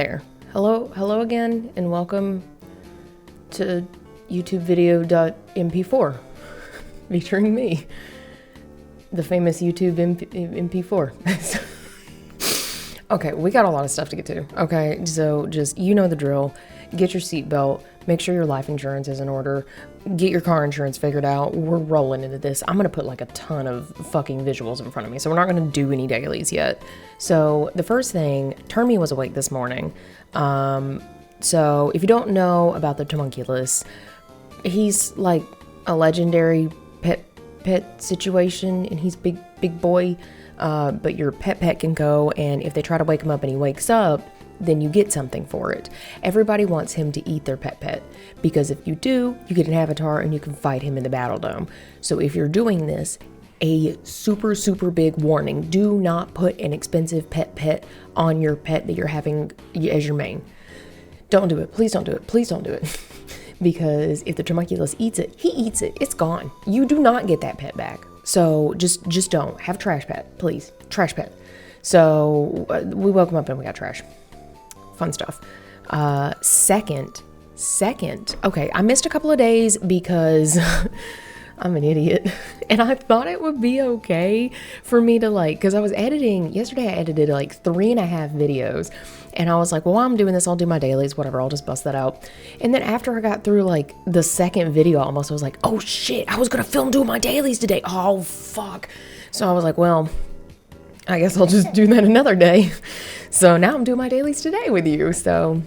there. Hello again, and welcome to YouTube video.mp4 featuring me, the famous YouTube MP4. Okay, we got a lot of stuff to get to. Okay, so just, you know the drill. Get your seatbelt. Make sure your life insurance is in order. Get your car insurance figured out. We're rolling into this. I'm going to put like a ton of fucking visuals in front of me, so we're not going to do any dailies yet. So the first thing, Turmy was awake this morning. So if you don't know about the Turmaculus, he's like a legendary pet situation, and he's big boy. But your pet can go, and if they try to wake him up and he wakes up, then you get something for it. Everybody wants him to eat their pet, because if you do, you get an avatar and you can fight him in the battle dome. So if you're doing this, a super big warning: do not put an expensive pet on your pet that you're having as your main. Don't do it. Please don't do it. Please don't do it. Because if the Turmaculus eats it, he eats it. It's gone. You do not get that pet back. So just don't. Have a trash pet, please. Trash pet. So we woke him up and we got trash. Fun stuff. Second, okay, I missed a couple of days because I'm an idiot. And I thought it would be okay for me to because I was editing, yesterday I edited like 3.5 videos. And I was like, well, while I'm doing this, I'll do my dailies, whatever, I'll just bust that out. And then after I got through like the second video almost, I was like, oh shit, I was gonna film doing my dailies today. Oh fuck. So I was like, well, I guess I'll just do that another day. So now I'm doing my dailies today with you. So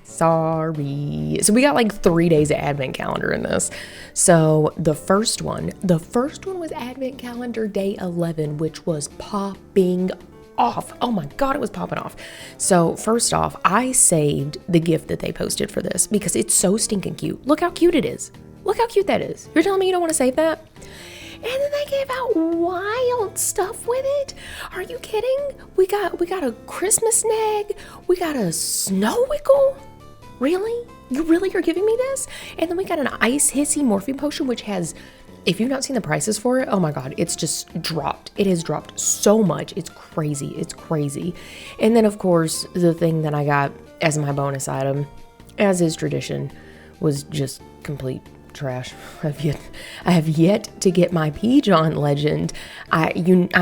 sorry. So we got like 3 days of advent calendar in this. So the first one was advent calendar day 11, which was popping off. Oh my god, it was popping off. So first off, I saved the gift that they posted for this because it's so stinking cute. Look how cute it is. Look how cute that is. You're telling me you don't want to save that? And then they gave out wild stuff with it. Are you kidding? We got a Christmas snag. We got a snow wiggle. Really? You really are giving me this? And then we got an ice hissy morphine potion, which has, if you've not seen the prices for it, oh my god, it's just dropped. It has dropped so much. It's crazy. It's crazy. And then of course, the thing that I got as my bonus item, as is tradition, was just complete trash. I have yet to get my P-John legend. I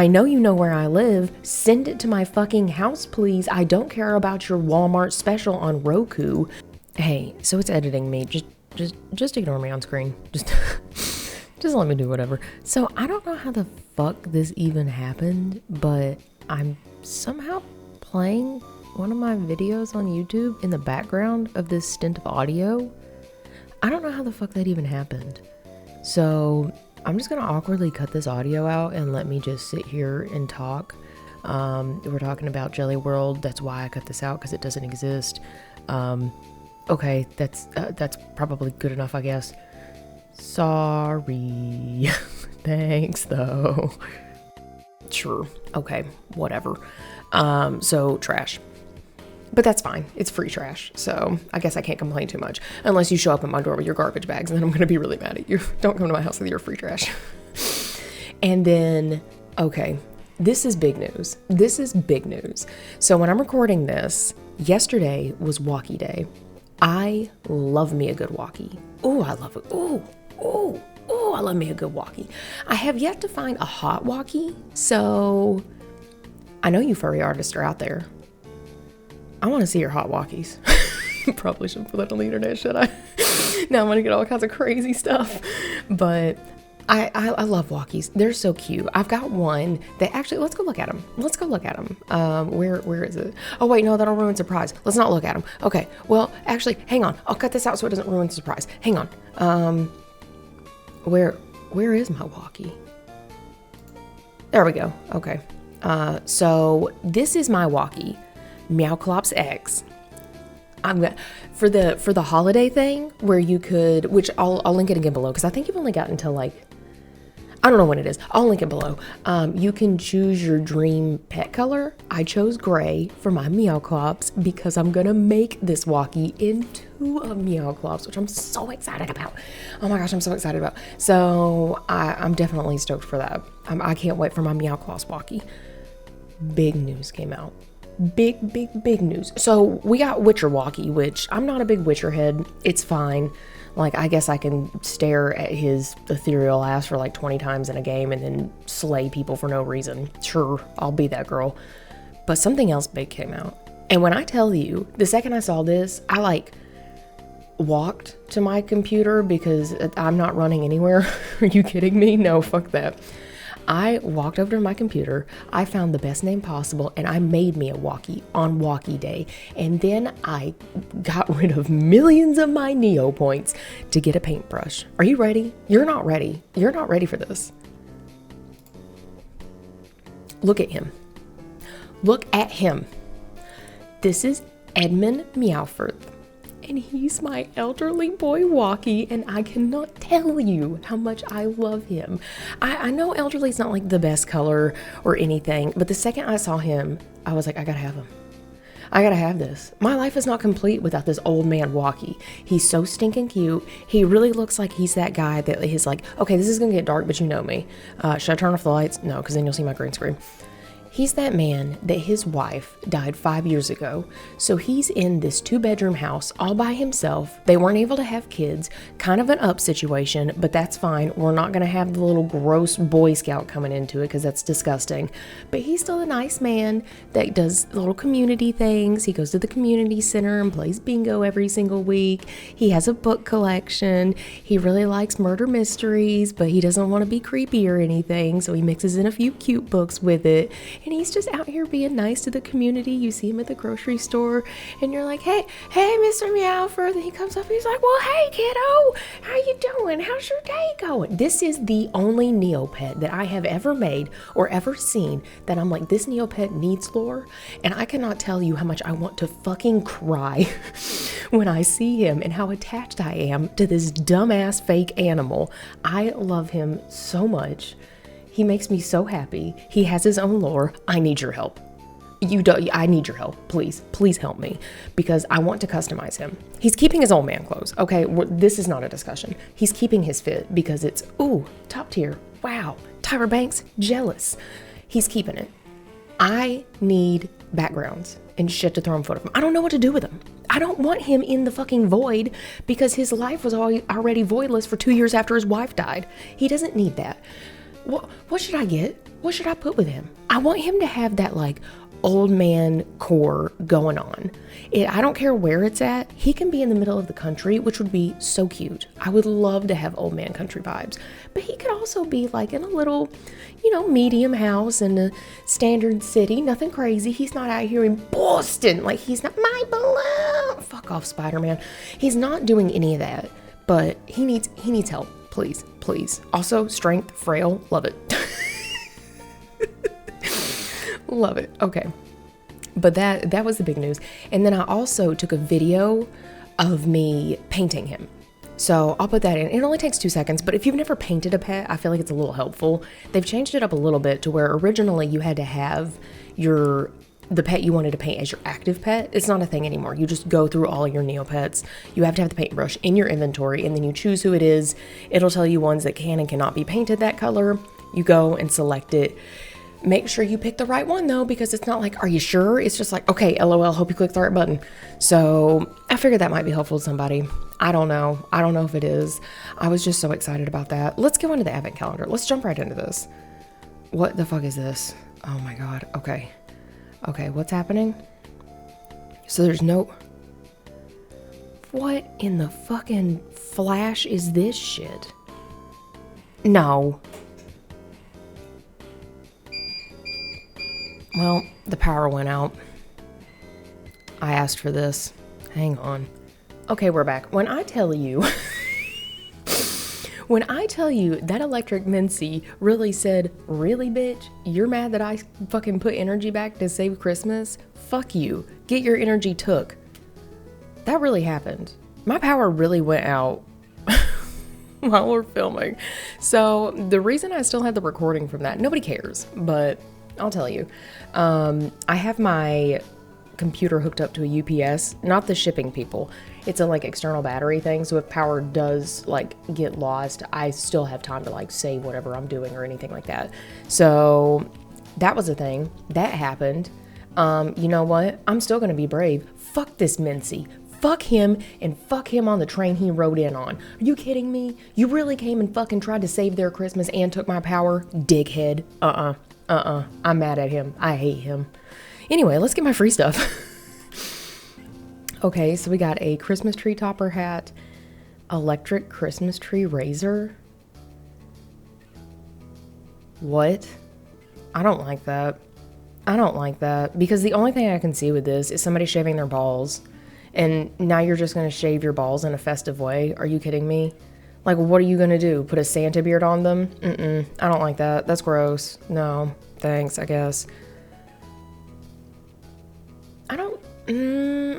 know you know where I live. Send it to my fucking house, please. I don't care about your Walmart special on Roku. Hey, so it's editing me. Just ignore me on screen. Just let me do whatever. So I don't know how the fuck this even happened, but I'm somehow playing one of my videos on YouTube in the background of this stint of audio. I don't know how the fuck that even happened. So I'm just gonna awkwardly cut this audio out and let me just sit here and talk. We're talking about Jelly World. That's why I cut this out, because it doesn't exist. Okay, that's probably good enough, I guess. Sorry. Thanks though. Sure. Okay, whatever. So trash. But that's fine. It's free trash. So I guess I can't complain too much. Unless you show up at my door with your garbage bags, and then I'm going to be really mad at you. Don't come to my house with your free trash. And then, okay, this is big news. This is big news. So when I'm recording this, yesterday was Walkie Day. I love me a good Walkie. Ooh, I love it. Ooh, I love me a good Walkie. I have yet to find a hot Walkie. So I know you furry artists are out there. I want to see your hot walkies. Probably shouldn't put that on the internet, should I? Now I'm going to get all kinds of crazy stuff. But I love walkies. They're so cute. I've got one that actually, let's go look at them. Where is it? Oh, wait, no, that'll ruin surprise. Let's not look at them. Okay, well, actually, hang on. I'll cut this out so it doesn't ruin surprise. Hang on. Where is my walkie? There we go. Okay. So this is my walkie. Meowclops X. I'm gonna for the holiday thing where you could, which I'll link it again below, because I think you've only got until I don't know when it is. I'll link it below. You can choose your dream pet color. I chose gray for my Meowclops because I'm gonna make this walkie into a Meowclops, which I'm so excited about. Oh my gosh, I'm so excited about. So I'm definitely stoked for that. I can't wait for my Meowclops walkie. Big news came out. big news. So we got Witcher Walkie, which I'm not a big Witcher head. It's fine. Like, I guess I can stare at his ethereal ass for like 20 times in a game and then slay people for no reason. Sure, I'll be that girl. But something else big came out. And when I tell you, the second I saw this, I like walked to my computer because I'm not running anywhere. Are you kidding me? No, fuck that. I walked over to my computer, I found the best name possible, and I made me a Walkie on Walkie Day. And then I got rid of millions of my Neo points to get a paintbrush. Are you ready? You're not ready. You're not ready for this. Look at him. Look at him. This is Edmund Meowfirth. And he's my elderly boy Walkie, and I cannot tell you how much I love him. I know elderly's not like the best color or anything, but the second I saw him, I was like, I gotta have him. I gotta have this. My life is not complete without this old man Walkie. He's so stinking cute. He really looks like he's that guy that is like, okay, this is gonna get dark, but you know me. Should I turn off the lights? No, because then you'll see my green screen. He's that man that his wife died 5 years ago, so he's in this 2-bedroom house all by himself. They weren't able to have kids, kind of an up situation, but that's fine. We're not going to have the little gross Boy Scout coming into it because that's disgusting. But he's still a nice man that does little community things. He goes to the community center and plays bingo every single week. He has a book collection. He really likes murder mysteries, but he doesn't want to be creepy or anything, so he mixes in a few cute books with it. And he's just out here being nice to the community. You see him at the grocery store and you're like, hey, Mr. Meowfirth. And he comes up, he's like, well, hey, kiddo, how you doing? How's your day going? This is the only Neopet that I have ever made or ever seen that I'm like, this Neopet needs lore. And I cannot tell you how much I want to fucking cry when I see him and how attached I am to this dumbass fake animal. I love him so much. He makes me so happy. He has his own lore. I need your help. I need your help. Please help me because I want to customize him. He's keeping his old man clothes. Okay, this is not a discussion. He's keeping his fit because it's, ooh, top tier. Wow, Tyra Banks, jealous. He's keeping it. I need backgrounds and shit to throw in front of him. I don't know what to do with him. I don't want him in the fucking void because his life was already voidless for 2 years after his wife died. He doesn't need that. What should I get? What should I put with him? I want him to have that like old man core going on. I don't care where it's at. He can be in the middle of the country, which would be so cute. I would love to have old man country vibes. But he could also be like in a little, medium house in a standard city. Nothing crazy. He's not out here in Boston. Like he's not my balloon. Fuck off, Spider-Man. He's not doing any of that. But he needs help. Please. Also, strength, frail, love it. Love it. Okay. But that was the big news. And then I also took a video of me painting him. So I'll put that in. It only takes 2 seconds, but if you've never painted a pet, I feel like it's a little helpful. They've changed it up a little bit to where originally you had to have the pet you wanted to paint as your active pet. It's not a thing anymore. You just go through all your Neopets. You have to have the paintbrush in your inventory, and then you choose who it is. It'll tell you ones that can and cannot be painted that color. You go and select it. Make sure you pick the right one though, because it's not like, are you sure? It's just like, okay, LOL, hope you clicked the right button. So I figured that might be helpful to somebody. I don't know if it is. I was just so excited about that. Let's go into the advent calendar. Let's jump right into this. What the fuck is this? Oh my God. Okay, what's happening? So there's no... What in the fucking flash is this shit? No. Well, the power went out. I asked for this. Hang on. Okay, we're back. When I tell you that Electric Mincy really said, really bitch, you're mad that I fucking put energy back to save Christmas? Fuck you. Get your energy took. That really happened. My power really went out while we're filming. So the reason I still have the recording from that, nobody cares, but I'll tell you. I have my computer hooked up to a UPS, not the shipping people. It's a external battery thing, so if power does get lost, I still have time to save whatever I'm doing or anything like that. So that was a thing that happened. You know what? I'm still gonna be brave. Fuck this Mincy. Fuck him and fuck him on the train he rode in on. Are you kidding me? You really came and fucking tried to save their Christmas and took my power? Dickhead. I'm mad at him. I hate him. Anyway, let's get my free stuff. Okay, so we got a Christmas tree topper hat, electric Christmas tree razor. What? I don't like that. I don't like that because the only thing I can see with this is somebody shaving their balls, and now you're just going to shave your balls in a festive way. Are you kidding me? Like, what are you going to do? Put a Santa beard on them? I don't like that. That's gross. No, thanks, I guess. I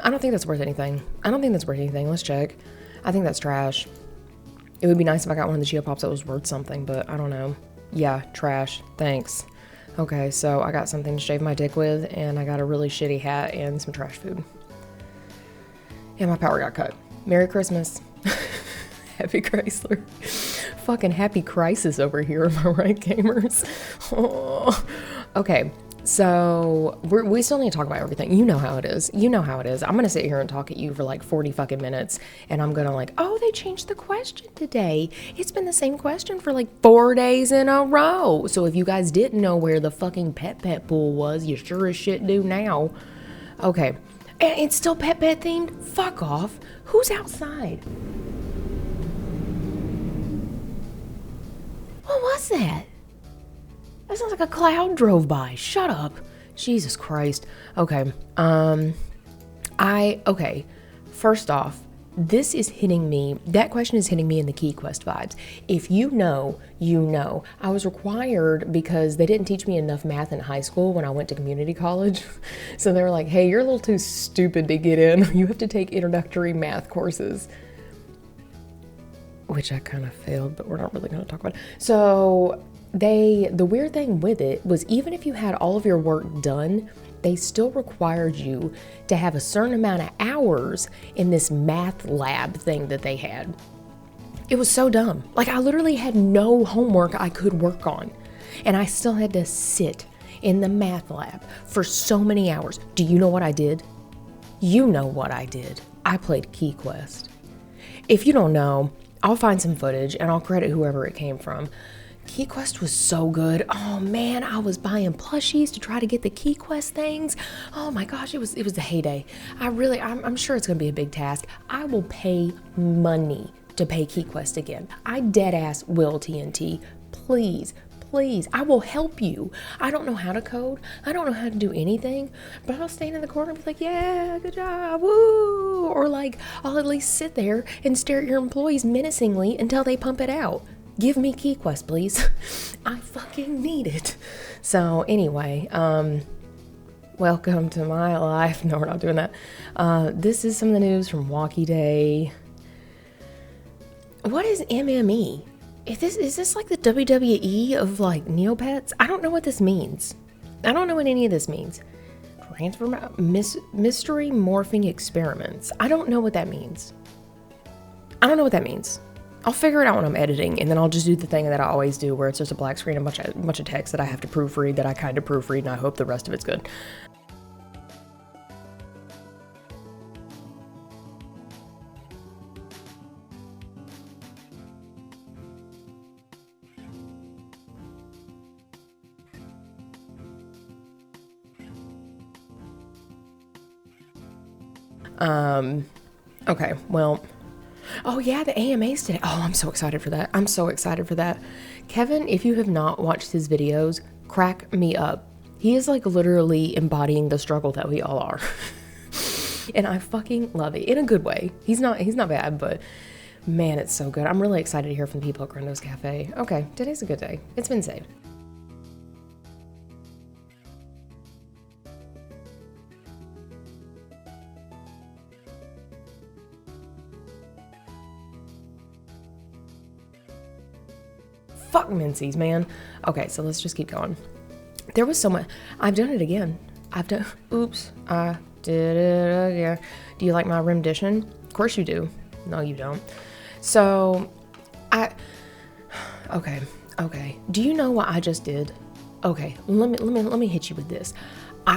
don't think that's worth anything. I don't think that's worth anything. Let's check. I think that's trash. It would be nice if I got one of the Geopops that was worth something, but I don't know. Yeah, trash. Thanks. Okay, so I got something to shave my dick with, and I got a really shitty hat and some trash food. And my power got cut. Merry Christmas. Happy Chrysler. Fucking happy crisis over here, am I right, gamers? Oh. Okay, so we still need to talk about everything. You know how it is. You know how it is. I'm gonna sit here and talk at you for like 40 fucking minutes, and I'm gonna like, oh, they changed the question today. It's been the same question for like 4 days in a row. So if you guys didn't know where the fucking pet pool was, you sure as shit do now. Okay, and it's still pet themed? Fuck off. Who's outside? What was that? That sounds like a cloud drove by. Shut up. Jesus Christ. Okay. Okay. First off, this is hitting me. That question is hitting me in the Key Quest vibes. If you know, you know. I was required because they didn't teach me enough math in high school when I went to community college. So they were like, hey, you're a little too stupid to get in. You have to take introductory math courses. Which I kind of failed, but we're not really going to talk about it. So the weird thing with it was even if you had all of your work done, they still required you to have a certain amount of hours in this math lab thing that they had. It was so dumb. Like, I literally had no homework I could work on, and I still had to sit in the math lab for so many hours. Do you know what I did? You know what I did. I played Key Quest. If you don't know, I'll find some footage and I'll credit whoever it came from. Key Quest was so good. Oh man, I was buying plushies to try to get the Key Quest things. Oh my gosh, it was the heyday. I'm sure it's gonna be a big task. I will pay money to play Key Quest again. I dead ass will, TNT. Please, I will help you. I don't know how to code. I don't know how to do anything, but I'll stand in the corner and be like, yeah, good job, woo. Or like, I'll at least sit there and stare at your employees menacingly until they pump it out. Give me Key Quest, please. I fucking need it. So anyway, welcome to my life. No, we're not doing that. This is some of the news from Walkie Day. What is MME? Is this like the WWE of like Neopets? I don't know what this means. I don't know what any of this means. Mystery morphing experiments. I don't know what that means. I'll figure it out when I'm editing, and then I'll just do the thing that I always do where it's just a black screen, a bunch of text that I have to proofread, that I kind of proofread, and I hope the rest of it's good. Okay, well, oh yeah, the AMAs today. Oh, I'm so excited for that. Kevin, if you have not watched his videos, crack me up. He is like literally embodying the struggle that we all are. And I fucking love it in a good way. He's not bad, but man, it's so good. I'm really excited to hear from the people at Grundo's Cafe. Okay, today's a good day. It's been saved. Fuck Mincy's, man. Okay, so let's just keep going. There was so much. I've done it again. Oops. I did it again. Do you like my rendition? Of course you do. No, you don't. So, okay. Do you know what I just did? Okay, let me hit you with this. When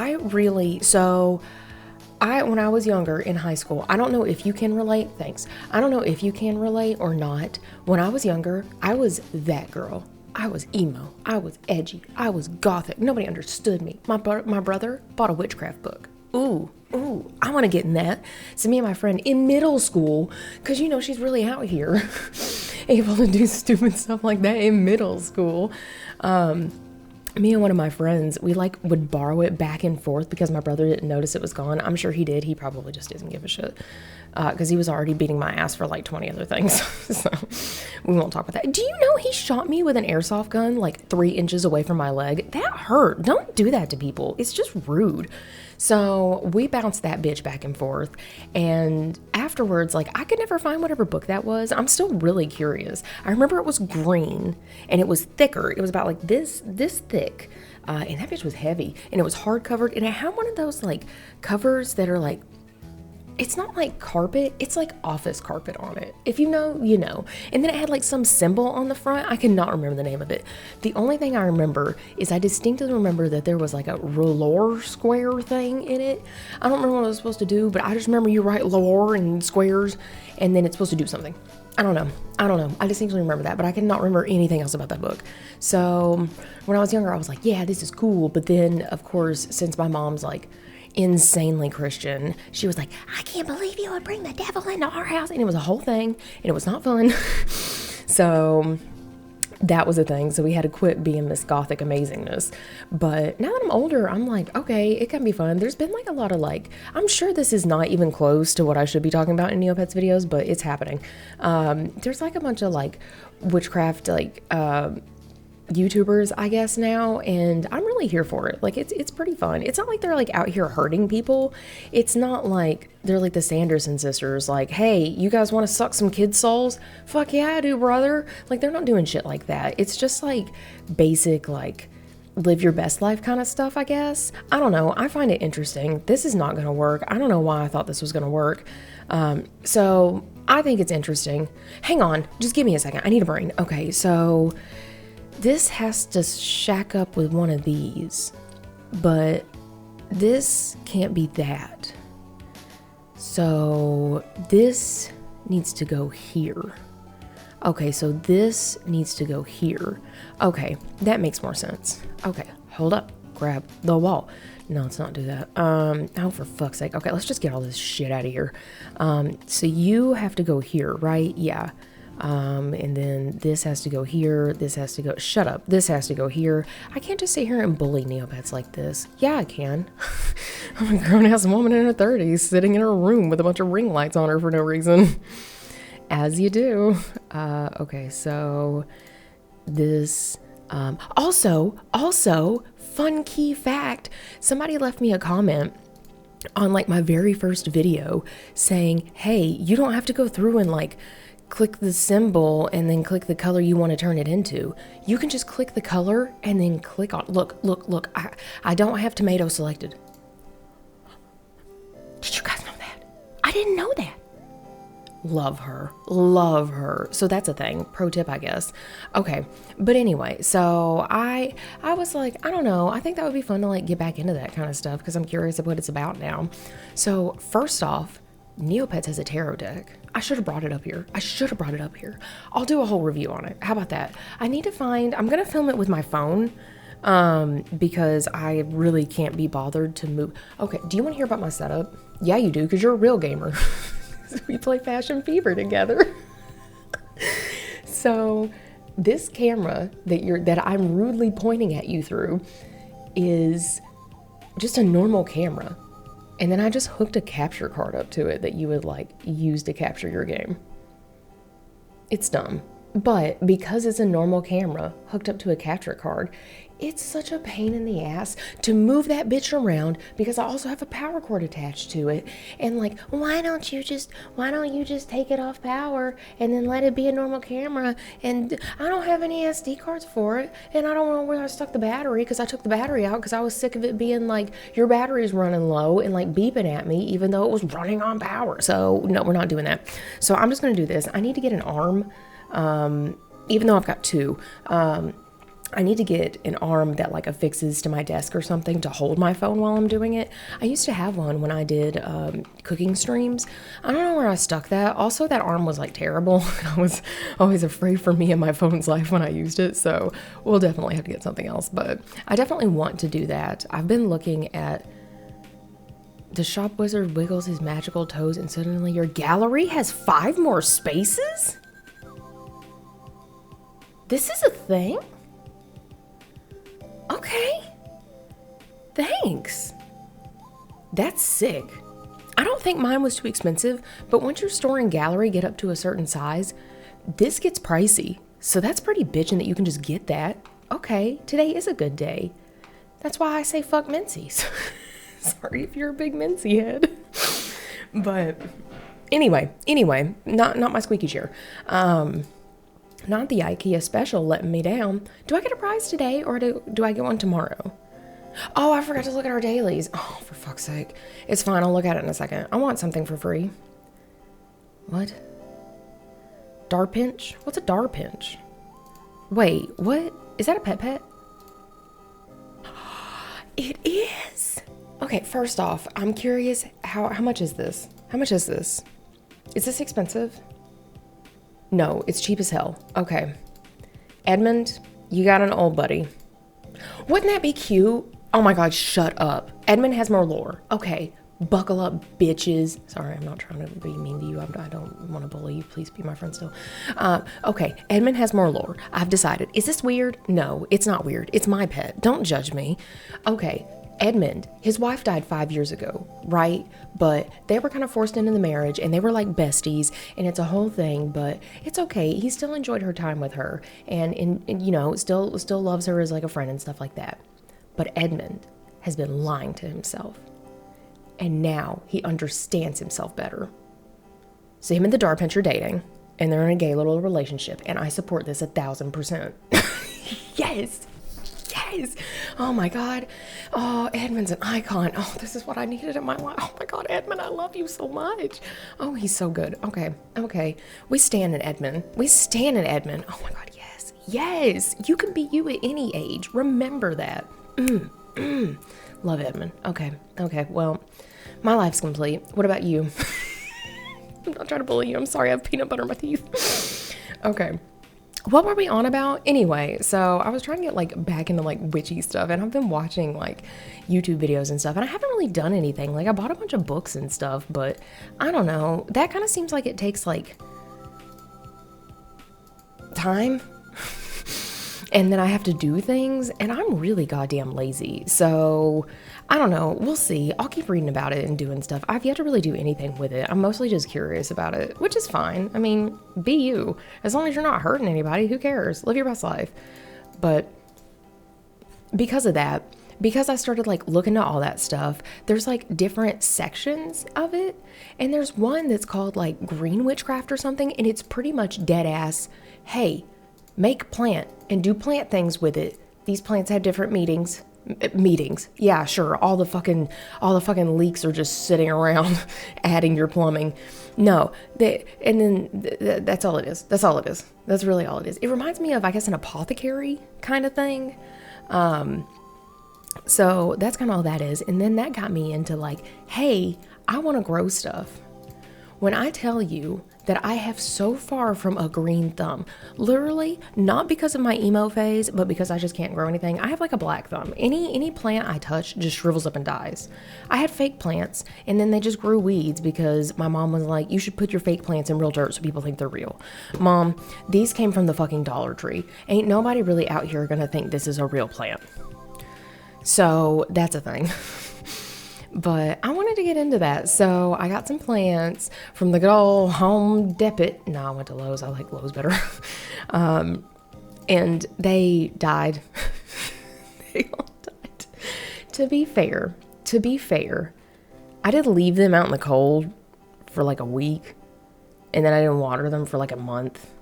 I was younger in high school, I don't know if you can relate. Thanks. I don't know if you can relate or not. When I was younger, I was that girl. I was emo. I was edgy. I was gothic. Nobody understood me. My brother bought a witchcraft book. Ooh, I want to get in that. So me and my friend in middle school, because she's really out here, able to do stupid stuff like that in middle school. Me and one of my friends, we would borrow it back and forth because my brother didn't notice it was gone. I'm sure he did. He probably just didn't give a shit because he was already beating my ass for 20 other things. So we won't talk about that. Do you know he shot me with an airsoft gun 3 inches away from my leg? That hurt. Don't do that to people. It's just rude. So we bounced that bitch back and forth. And afterwards, I could never find whatever book that was. I'm still really curious. I remember it was green and it was thicker. It was about this thick. And that bitch was heavy and it was hard covered. And it had one of those covers that are it's not carpet, it's office carpet on it. If you know, you know. And then it had some symbol on the front. I cannot remember the name of it. The only thing I remember is I distinctly remember that there was a roller square thing in it. I don't remember what it was supposed to do, but I just remember you write lore and squares and then it's supposed to do something. I don't know. I distinctly remember that, but I cannot remember anything else about that book. So when I was younger, I was yeah, this is cool. But then, of course, since my mom's insanely Christian, she was I can't believe you would bring the devil into our house. And it was a whole thing and it was not fun. So that was a thing. So we had to quit being this gothic amazingness. But now that I'm older, I'm okay, it can be fun. There's been a lot of I'm sure this is not even close to what I should be talking about in Neopets videos, but it's happening. There's a bunch of witchcraft YouTubers, I guess, now, and I'm really here for it. It's pretty fun. It's not they're out here hurting people. It's not they're the Sanderson sisters, hey, you guys want to suck some kids' souls? Fuck yeah, I do, brother. They're not doing shit like that. It's just basic live your best life kind of stuff, I guess. I don't know. I find it interesting. This is not gonna work. I don't know why I thought this was gonna work. So I think it's interesting. Hang on, just give me a second. I need a brain. Okay, so this has to shack up with one of these, but this can't be that. So this needs to go here. Okay, so this needs to go here. Okay, that makes more sense. Okay, hold up, grab the wall. No, let's not do that. Oh, for fuck's sake. Okay, let's just get all this shit out of here. So you have to go here, right? Yeah. And then this has to go here. This has to go, shut up. This has to go here. I can't just sit here and bully Neopets like this. Yeah, I can. I'm a grown-ass woman in her 30s sitting in her room with a bunch of ring lights on her for no reason. As you do. Okay, so this, also, fun key fact, somebody left me a comment on my very first video saying, hey, you don't have to go through and click the symbol and then click the color you want to turn it into. You can just click the color and then click on, look, I don't have tomato selected. Did you guys know that? I didn't know that. Love her. So that's a thing. Pro tip, I guess. Okay. But anyway, so I was I don't know. I think that would be fun to get back into that kind of stuff because I'm curious of what it's about now. So first off, Neopets has a tarot deck. I should have brought it up here. I'll do a whole review on it. How about that? I'm going to film it with my phone because I really can't be bothered to move. Okay. Do you want to hear about my setup? Yeah, you do, because you're a real gamer. We play Fashion Fever together. So this camera that I'm rudely pointing at you through is just a normal camera. And then I just hooked a capture card up to it that you would use to capture your game. It's dumb. But because it's a normal camera hooked up to a capture card, it's such a pain in the ass to move that bitch around because I also have a power cord attached to it. And why don't you just take it off power and then let it be a normal camera? And I don't have any SD cards for it. And I don't know where I stuck the battery because I took the battery out because I was sick of it being your battery's running low and beeping at me even though it was running on power. So no, we're not doing that. So I'm just going to do this. I need to get an arm. Even though I've got two, I need to get an arm that like affixes to my desk or something to hold my phone while I'm doing it. I used to have one when I did cooking streams. I don't know where I stuck that. Also, that arm was like terrible. I was always afraid for me and my phone's life when I used it. So we'll definitely have to get something else. But I definitely want to do that. I've been looking at the shop wizard wiggles his magical toes and suddenly your gallery has 5 more spaces? This is a thing? Okay. Thanks. That's sick. I don't think mine was too expensive, but once your store and gallery get up to a certain size, this gets pricey. So that's pretty bitchin' that you can just get that. Okay, today is a good day. That's why I say fuck Mincy's. Sorry if you're a big Mincy head. But anyway, not my squeaky chair. Not the IKEA special letting me down. Do I get a prize today or do I get one tomorrow? Oh, I forgot to look at our dailies. Oh, for fuck's sake. It's fine. I'll look at it in a second. I want something for free. What? Darpinch? What's a Darpinch? Wait, what? Is that a pet? It is. Okay, first off, I'm curious, how much is this? How much is this? Is this expensive? No, it's cheap as hell. Okay. Edmund, you got an old buddy. Wouldn't that be cute? Oh my God, shut up. Edmund has more lore. Okay, buckle up, bitches. Sorry, I'm not trying to be mean to you. I don't want to bully you. Please be my friend still. Okay, Edmund has more lore. I've decided. Is this weird? No, it's not weird. It's my pet. Don't judge me. Okay. Edmund, his wife died 5 years ago, right? But they were kind of forced into the marriage and they were like besties and it's a whole thing, but it's okay. He still enjoyed her time with her and you know, still loves her as like a friend and stuff like that. But Edmund has been lying to himself and now he understands himself better. So him and the Darpinch are dating and they're in a gay little relationship and I support this 1,000%. Yes. Yes. Oh my God. Oh, Edmund's an icon. Oh, this is what I needed in my life. Oh my God, Edmund, I love you so much. Oh, he's so good. Okay. We stand in Edmund. Oh my God, yes. Yes. You can be you at any age. Remember that. Love Edmund. Okay. Well, my life's complete. What about you? I'm not trying to bully you. I'm sorry. I have peanut butter in my teeth. Okay. What were we on about? Anyway, so I was trying to get like back into like witchy stuff and I've been watching like YouTube videos and stuff and I haven't really done anything. Like I bought a bunch of books and stuff, but I don't know. That kind of seems like it takes like time and then I have to do things and I'm really goddamn lazy. So I don't know. We'll see. I'll keep reading about it and doing stuff. I've yet to really do anything with it. I'm mostly just curious about it, which is fine. I mean, be you. As long as you're not hurting anybody, who cares? Live your best life. But because of that, because I started like looking at all that stuff, there's like different sections of it. And there's one that's called like green witchcraft or something. And it's pretty much dead ass. Hey, make plant and do plant things with it. These plants have different meetings. Yeah, sure. All the fucking leaks are just sitting around adding your plumbing. No, that's all it is. That's really all it is. It reminds me of, I guess, an apothecary kind of thing. So that's kind of all that is. And then that got me into like, hey, I want to grow stuff. When I tell you that I have so far from a green thumb, literally not because of my emo phase, but because I just can't grow anything. I have like a black thumb. Any plant I touch just shrivels up and dies. I had fake plants and then they just grew weeds because my mom was like, you should put your fake plants in real dirt so people think they're real. Mom, these came from the fucking Dollar Tree. Ain't nobody really out here gonna think this is a real plant. So that's a thing. But I wanted to get into that, so I got some plants from the good old Home Depot. No, I went to Lowe's. I like Lowe's better. And they died. They all died. To be fair, I did leave them out in the cold for like a week, and then I didn't water them for like a month.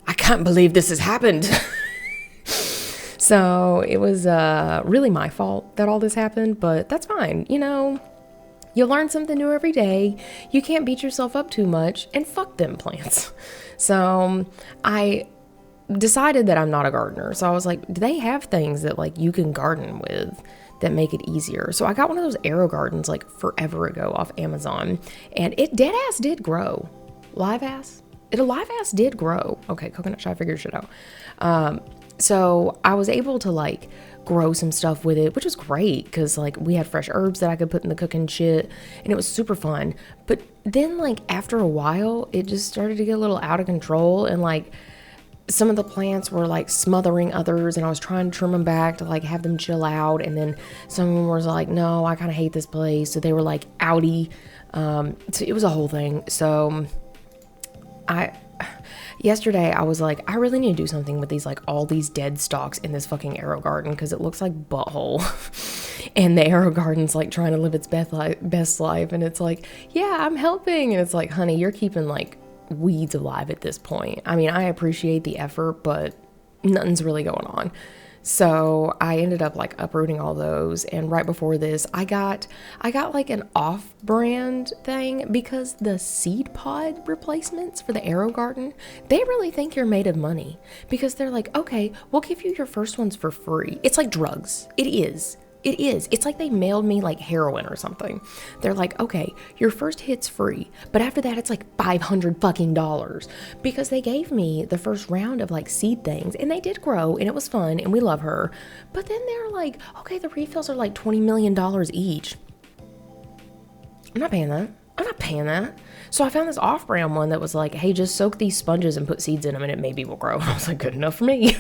I can't believe this has happened. So it was really my fault that all this happened, but that's fine. You know, you learn something new every day. You can't beat yourself up too much, and fuck them plants. So I decided that I'm not a gardener. So I was like, do they have things that like you can garden with that make it easier? So I got one of those arrow gardens like forever ago off Amazon, and it dead ass did grow. Live ass did grow. Okay, Coconut Shy figured shit out. So I was able to like grow some stuff with it, which was great because like we had fresh herbs that I could put in the cooking shit, and it was super fun. But then like after a while, it just started to get a little out of control, and like some of the plants were like smothering others, and I was trying to trim them back to like have them chill out, and then some of them was like, no, I kind of hate this place, so they were like outy. So it was a whole thing. So yesterday I was like, I really need to do something with these, like all these dead stalks in this fucking arrow garden, because it looks like butthole. And the arrow garden's like trying to live its best life, and it's like, yeah, I'm helping, and it's like, honey, you're keeping like weeds alive at this point. I mean, I appreciate the effort, but nothing's really going on. So I ended up like uprooting all those, and right before this I got like an off-brand thing, because the seed pod replacements for the arrow garden, they really think you're made of money, because they're like, okay, we'll give you your first ones for free. It's like drugs. It is. It's like they mailed me like heroin or something. They're like, okay, your first hit's free, but after that it's like $500 fucking dollars, because they gave me the first round of like seed things, and they did grow, and it was fun, and we love her. But then they're like, okay, the refills are like $20 million each. I'm not paying that. So I found this off-brand one that was like, hey, just soak these sponges and put seeds in them and it maybe will grow. And I was like, good enough for me.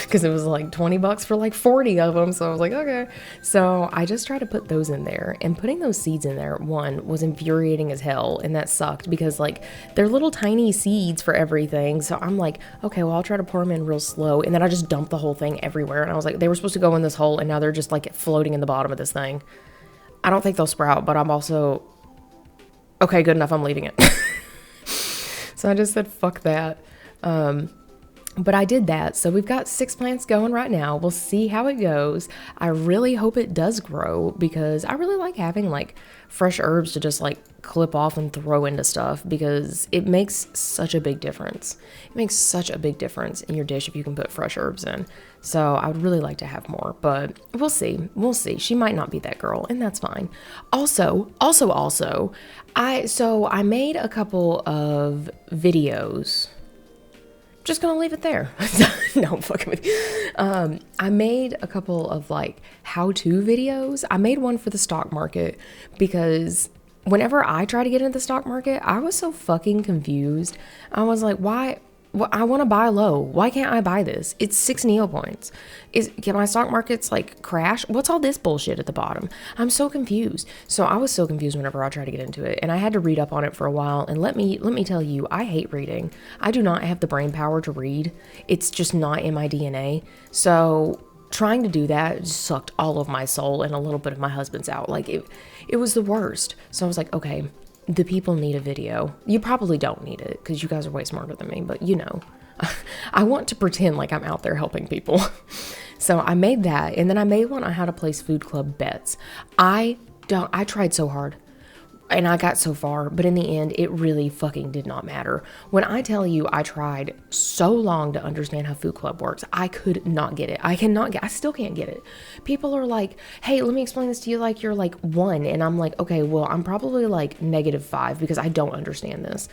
Because it was like $20 for like 40 of them. So I was like, okay. So I just tried to put those in there, and putting those seeds in there, one, was infuriating as hell. And that sucked, because like they're little tiny seeds for everything. So I'm like, okay, well, I'll try to pour them in real slow. And then I just dumped the whole thing everywhere. And I was like, they were supposed to go in this hole, and now they're just like floating in the bottom of this thing. I don't think they'll sprout, but I'm also, okay, good enough, I'm leaving it. So I just said, fuck that. But I did that. So we've got 6 plants going right now. We'll see how it goes. I really hope it does grow, because I really like having like fresh herbs to just like clip off and throw into stuff, because it makes such a big difference. It makes such a big difference in your dish if you can put fresh herbs in. So I would really like to have more, but we'll see. We'll see. She might not be that girl, and that's fine. Also, I made a couple of videos. Just gonna leave it there. No, I'm fucking with you. I made a couple of like how-to videos. I made one for the stock market, because whenever I try to get into the stock market, I was so fucking confused. I was like, why? Well, I want to buy low. Why can't I buy this? It's 6 Neopoints. Can my stock markets like crash? What's all this bullshit at the bottom? I'm so confused. So I was so confused whenever I tried to get into it, and I had to read up on it for a while. And let me tell you, I hate reading. I do not have the brain power to read. It's just not in my DNA. So trying to do that just sucked all of my soul and a little bit of my husband's out. Like it was the worst. So I was like, okay, the people need a video. You probably don't need it, because you guys are way smarter than me, but you know, I want to pretend like I'm out there helping people. So I made that, and then I made one on how to place food club bets. I tried so hard, and I got so far, but in the end, it really fucking did not matter. When I tell you I tried so long to understand how Food Club works, I could not get it. I still can't get it. People are like, hey, let me explain this to you like you're like 1. And I'm like, okay, well, I'm probably like -5, because I don't understand this.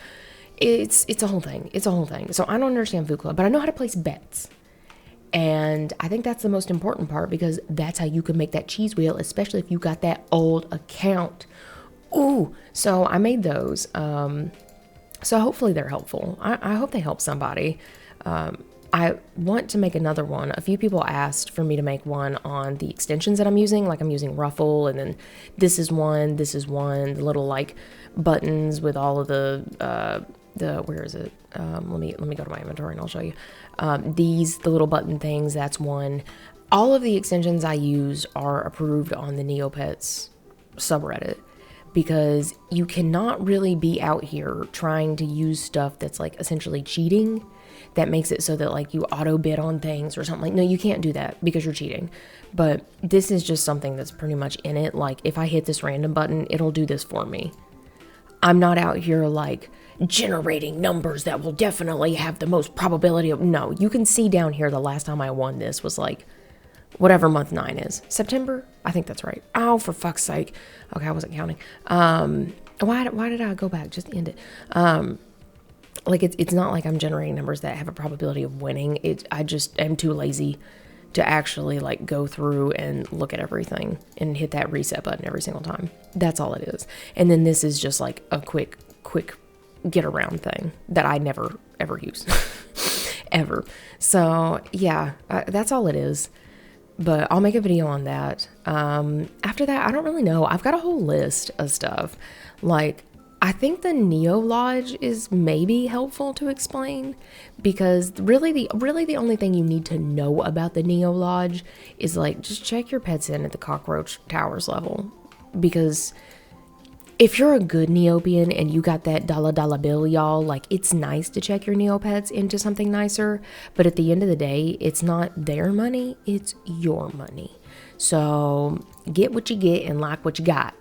It's a whole thing. It's a whole thing. So I don't understand Food Club, but I know how to place bets. And I think that's the most important part, because that's how you can make that cheese wheel, especially if you got that old account. Ooh, so I made those. So hopefully they're helpful. I hope they help somebody. I want to make another one. A few people asked for me to make one on the extensions that I'm using. Like I'm using Ruffle, and then this is one, the little like buttons with all of the where is it? Let me go to my inventory and I'll show you. The little button things, that's one. All of the extensions I use are approved on the Neopets subreddit, because you cannot really be out here trying to use stuff that's like essentially cheating, that makes it so that like you auto bid on things or something. Like, no, you can't do that because you're cheating. But this is just something that's pretty much in it. Like if I hit this random button, it'll do this for me. I'm not out here like generating numbers that will definitely have the most probability of, no, you can see down here the last time I won this was like whatever month 9 is. September? I think that's right. Oh, for fuck's sake. Okay, I wasn't counting. Why did I go back? Just end it. Like it's not like I'm generating numbers that have a probability of winning. I just am too lazy to actually like go through and look at everything and hit that reset button every single time. That's all it is. And then this is just like a quick get around thing that I never ever use ever. So yeah, that's all it is. But I'll make a video on that. After that, I don't really know. I've got a whole list of stuff. Like, I think the Neo Lodge is maybe helpful to explain, because really the only thing you need to know about the Neo Lodge is like, just check your pets in at the cockroach towers level. Because if you're a good Neopian and you got that dollar bill, y'all, like, it's nice to check your Neopets into something nicer, but at the end of the day, it's not their money, it's your money. So get what you get and like what you got.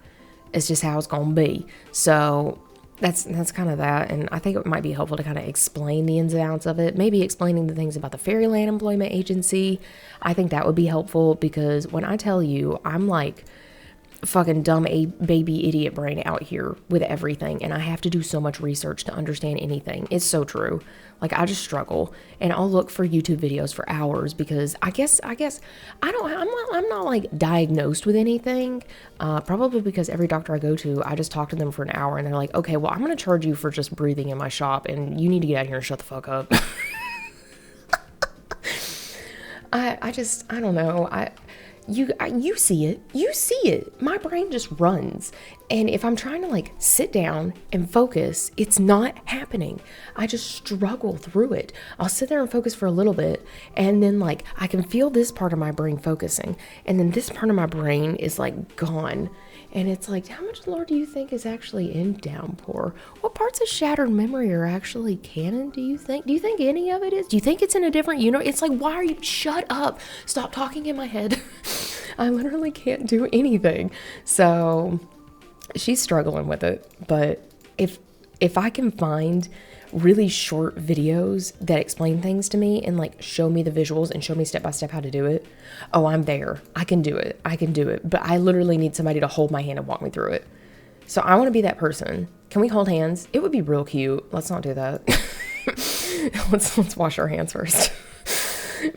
It's just how it's gonna be. So that's kind of that, and I think it might be helpful to kind of explain the ins and outs of it, maybe explaining the things about the Fairyland Employment Agency. I think that would be helpful, because when I tell you, I'm like fucking dumb baby idiot brain out here with everything, and I have to do so much research to understand anything. It's so true. Like, I just struggle, and I'll look for YouTube videos for hours, because I'm not like diagnosed with anything, probably because every doctor I go to, I just talk to them for an hour and they're like, okay, well, I'm gonna charge you for just breathing in my shop, and you need to get out here and shut the fuck up. I don't know. You see it. My brain just runs. And if I'm trying to like sit down and focus, it's not happening. I just struggle through it. I'll sit there and focus for a little bit, and then like I can feel this part of my brain focusing, and then this part of my brain is like gone. And it's like, how much lore do you think is actually in Downpour? What parts of Shattered Memory are actually canon, do you think? Do you think any of it is? Do you think it's in a different universe? It's like, why are you... Shut up. Stop talking in my head. I literally can't do anything. So she's struggling with it. But if I can find really short videos that explain things to me and like show me the visuals and show me step by step how to do it, oh, I'm there. I can do it. But I literally need somebody to hold my hand and walk me through it. So I want to be that person. Can we hold hands? It would be real cute. Let's not do that. let's wash our hands first.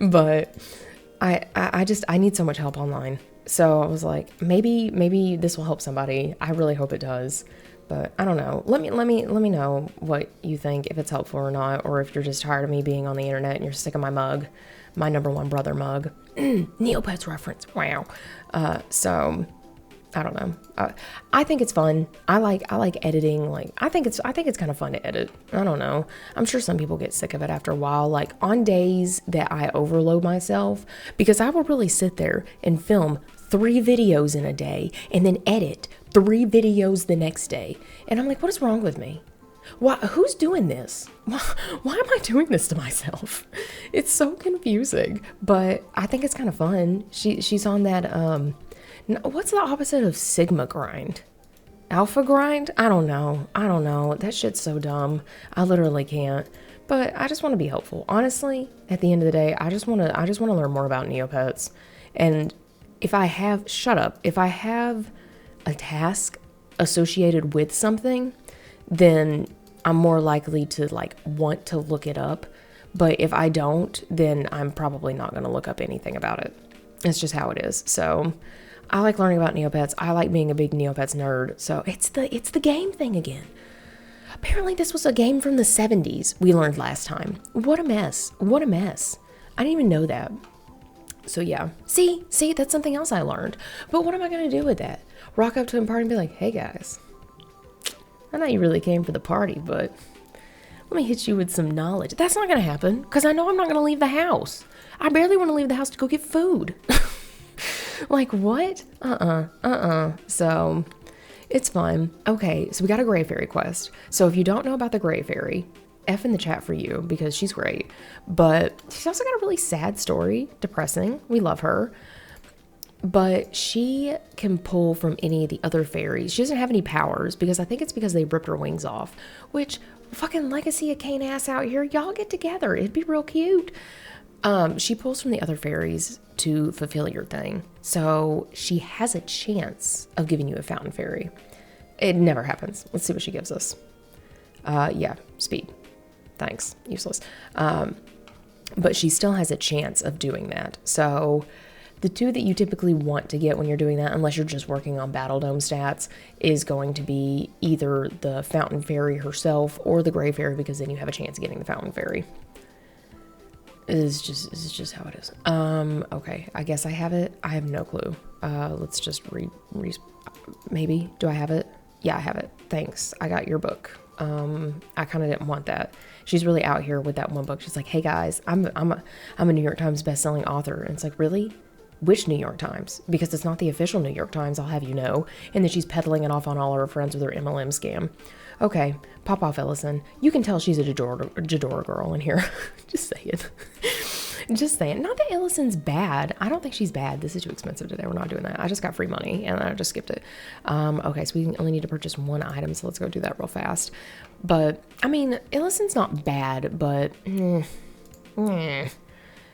But I need so much help online. So I was like, maybe this will help somebody. I really hope it does. But I don't know. Let me know what you think, if it's helpful or not, or if you're just tired of me being on the internet and you're sick of my mug, my number one brother mug. Neopets reference. Wow. So I don't know. I think it's fun. I like editing. Like, I think it's kind of fun to edit. I don't know. I'm sure some people get sick of it after a while. Like, on days that I overload myself, because I will really sit there and film 3 videos in a day and then edit 3 videos the next day. And I'm like, what is wrong with me? Who's doing this? Why am I doing this to myself? It's so confusing, but I think it's kind of fun. She's on that, what's the opposite of Sigma grind? Alpha grind? I don't know. That shit's so dumb. I literally can't. But I just want to be helpful. Honestly, at the end of the day, I just want to learn more about Neopets. And if I have a task associated with something, then I'm more likely to like want to look it up. But if I don't, then I'm probably not going to look up anything about it. It's just how it is. So I like learning about Neopets. I like being a big Neopets nerd. So it's the game thing again. Apparently this was a game from the 70s we learned last time. What a mess. I didn't even know that. So yeah, see, that's something else I learned. But what am I going to do with that? Rock up to a party and be like, hey guys, I know you really came for the party, but let me hit you with some knowledge. That's not going to happen, because I know I'm not going to leave the house. I barely want to leave the house to go get food. Like, what? So it's fun. Okay, so we got a Gray Fairy quest. So if you don't know about the Gray Fairy, F in the chat for you, because she's great. But she's also got a really sad story. Depressing. We love her. But she can pull from any of the other fairies. She doesn't have any powers because I think it's because they ripped her wings off. Which, fucking Legacy of Kain ass out here, y'all get together. It'd be real cute. She pulls from the other fairies to fulfill your thing. So she has a chance of giving you a fountain fairy. It never happens. Let's see what she gives us. Yeah, speed. Thanks. Useless. But she still has a chance of doing that. So the two that you typically want to get when you're doing that, unless you're just working on Battle Dome stats, is going to be either the Fountain Fairy herself or the Gray Fairy, because then you have a chance of getting the Fountain Fairy. It's just how it is. Okay, I guess I have it. I have no clue. Let's just maybe. Do I have it? Yeah, I have it. Thanks. I got your book. I kind of didn't want that. She's really out here with that one book. She's like, hey guys, I'm a New York Times bestselling author. And it's like, really? Which New York Times? Because it's not the official New York Times, I'll have you know. And then she's peddling it off on all her friends with her MLM scam. Okay, pop off, Ellison. You can tell she's a Jadora girl in here. Just saying. Just saying. Not that Ellison's bad. I don't think she's bad. This is too expensive today. We're not doing that. I just got free money and I just skipped it. Okay, so we only need to purchase one item, so let's go do that real fast. But, I mean, Ellison's not bad, but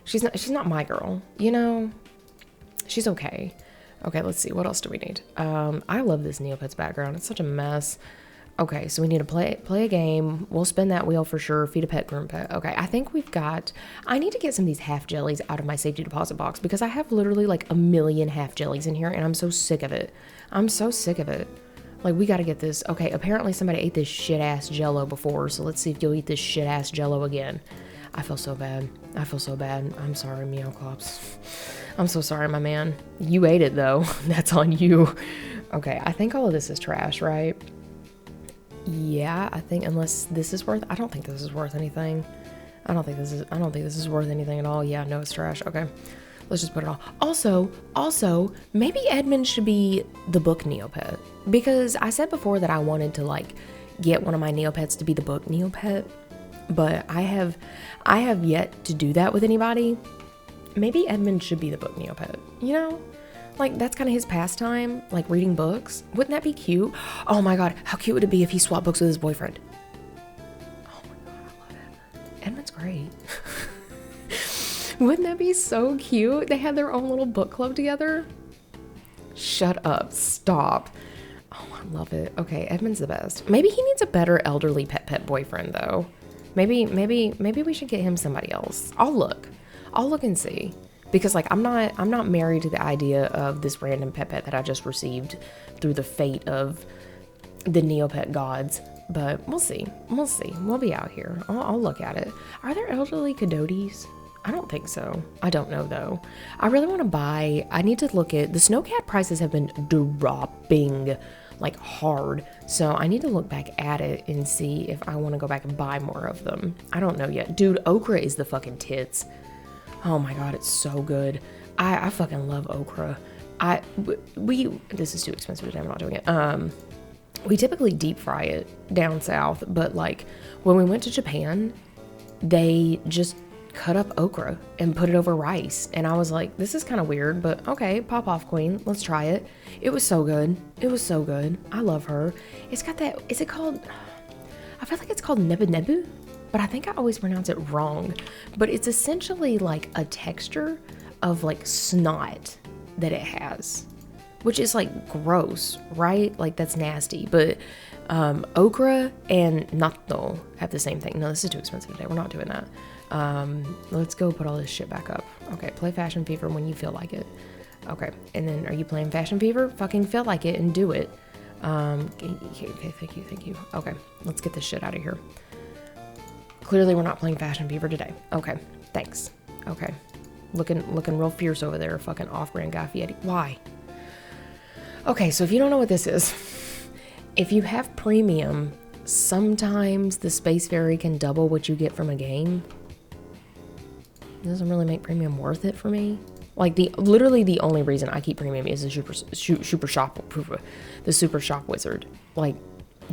she's not my girl, you know? She's okay. Okay, let's see. What else do we need? I love this Neopets background. It's such a mess. Okay, so we need to play a game. We'll spin that wheel for sure. Feed a pet, groom pet. Okay, I think I need to get some of these half jellies out of my safety deposit box because I have literally like a million half jellies in here and I'm so sick of it. I'm so sick of it. Like, we got to get this. Okay, apparently somebody ate this shit-ass Jell-O before, so let's see if you'll eat this shit-ass Jell-O again. I feel so bad. I feel so bad. I'm sorry, Meowclops. I'm so sorry, my man. You ate it, though. That's on you. Okay, I think all of this is trash, right? Yeah, I think unless this is worth... I don't think this is worth anything. I don't think this is worth anything at all. Yeah, no, it's trash. Okay, let's just put it all. Also, maybe Edmund should be the book Neopet. Because I said before that I wanted to, like, get one of my Neopets to be the book Neopet. But I have yet to do that with anybody. Maybe Edmund should be the book Neopet, you know? Like, that's kind of his pastime, like reading books. Wouldn't that be cute? Oh my god, how cute would it be if he swapped books with his boyfriend? Oh my god, I love Edmund. Edmund's great. Wouldn't that be so cute? They had their own little book club together. Shut up, stop. Oh, I love it. Okay, Edmund's the best. Maybe he needs a better elderly pet boyfriend though. Maybe we should get him somebody else. I'll look and see. Because, like, I'm not married to the idea of this random pet that I just received through the fate of the Neopet gods. But we'll see. We'll be out here. I'll look at it. Are there elderly Coyotes? I don't think so. I don't know, though. I really want to buy... I need to look at... The snowcat prices have been dropping, like, hard. So I need to look back at it and see if I want to go back and buy more of them. I don't know yet. Dude, okra is the fucking tits. Oh my god, it's so good. I fucking love okra. This is too expensive today, I'm not doing it. We typically deep fry it down south, but like when we went to Japan, they just cut up okra and put it over rice. And I was like, this is kind of weird, but okay, pop off queen, let's try it. It was so good. It was so good. I love her. It's got that, is it called, I feel like it's called nebu nebu. But I think I always pronounce it wrong. But it's essentially like a texture of like snot that it has, which is like gross, right? Like that's nasty. But okra and natto have the same thing. No, this is too expensive today. We're not doing that. Let's go put all this shit back up. Okay, play Fashion Fever when you feel like it. Okay, and then are you playing Fashion Fever? Fucking feel like it and do it. Okay, thank you. Okay, let's get this shit out of here. Clearly we're not playing Fashion Fever today. Okay, thanks. Okay. Looking real fierce over there, fucking off-brand Guy Fieri. Why? Okay, so if you don't know what this is, if you have premium, sometimes the Space Fairy can double what you get from a game. It doesn't really make premium worth it for me. Like, literally the only reason I keep premium is the Super Shop Wizard. Like,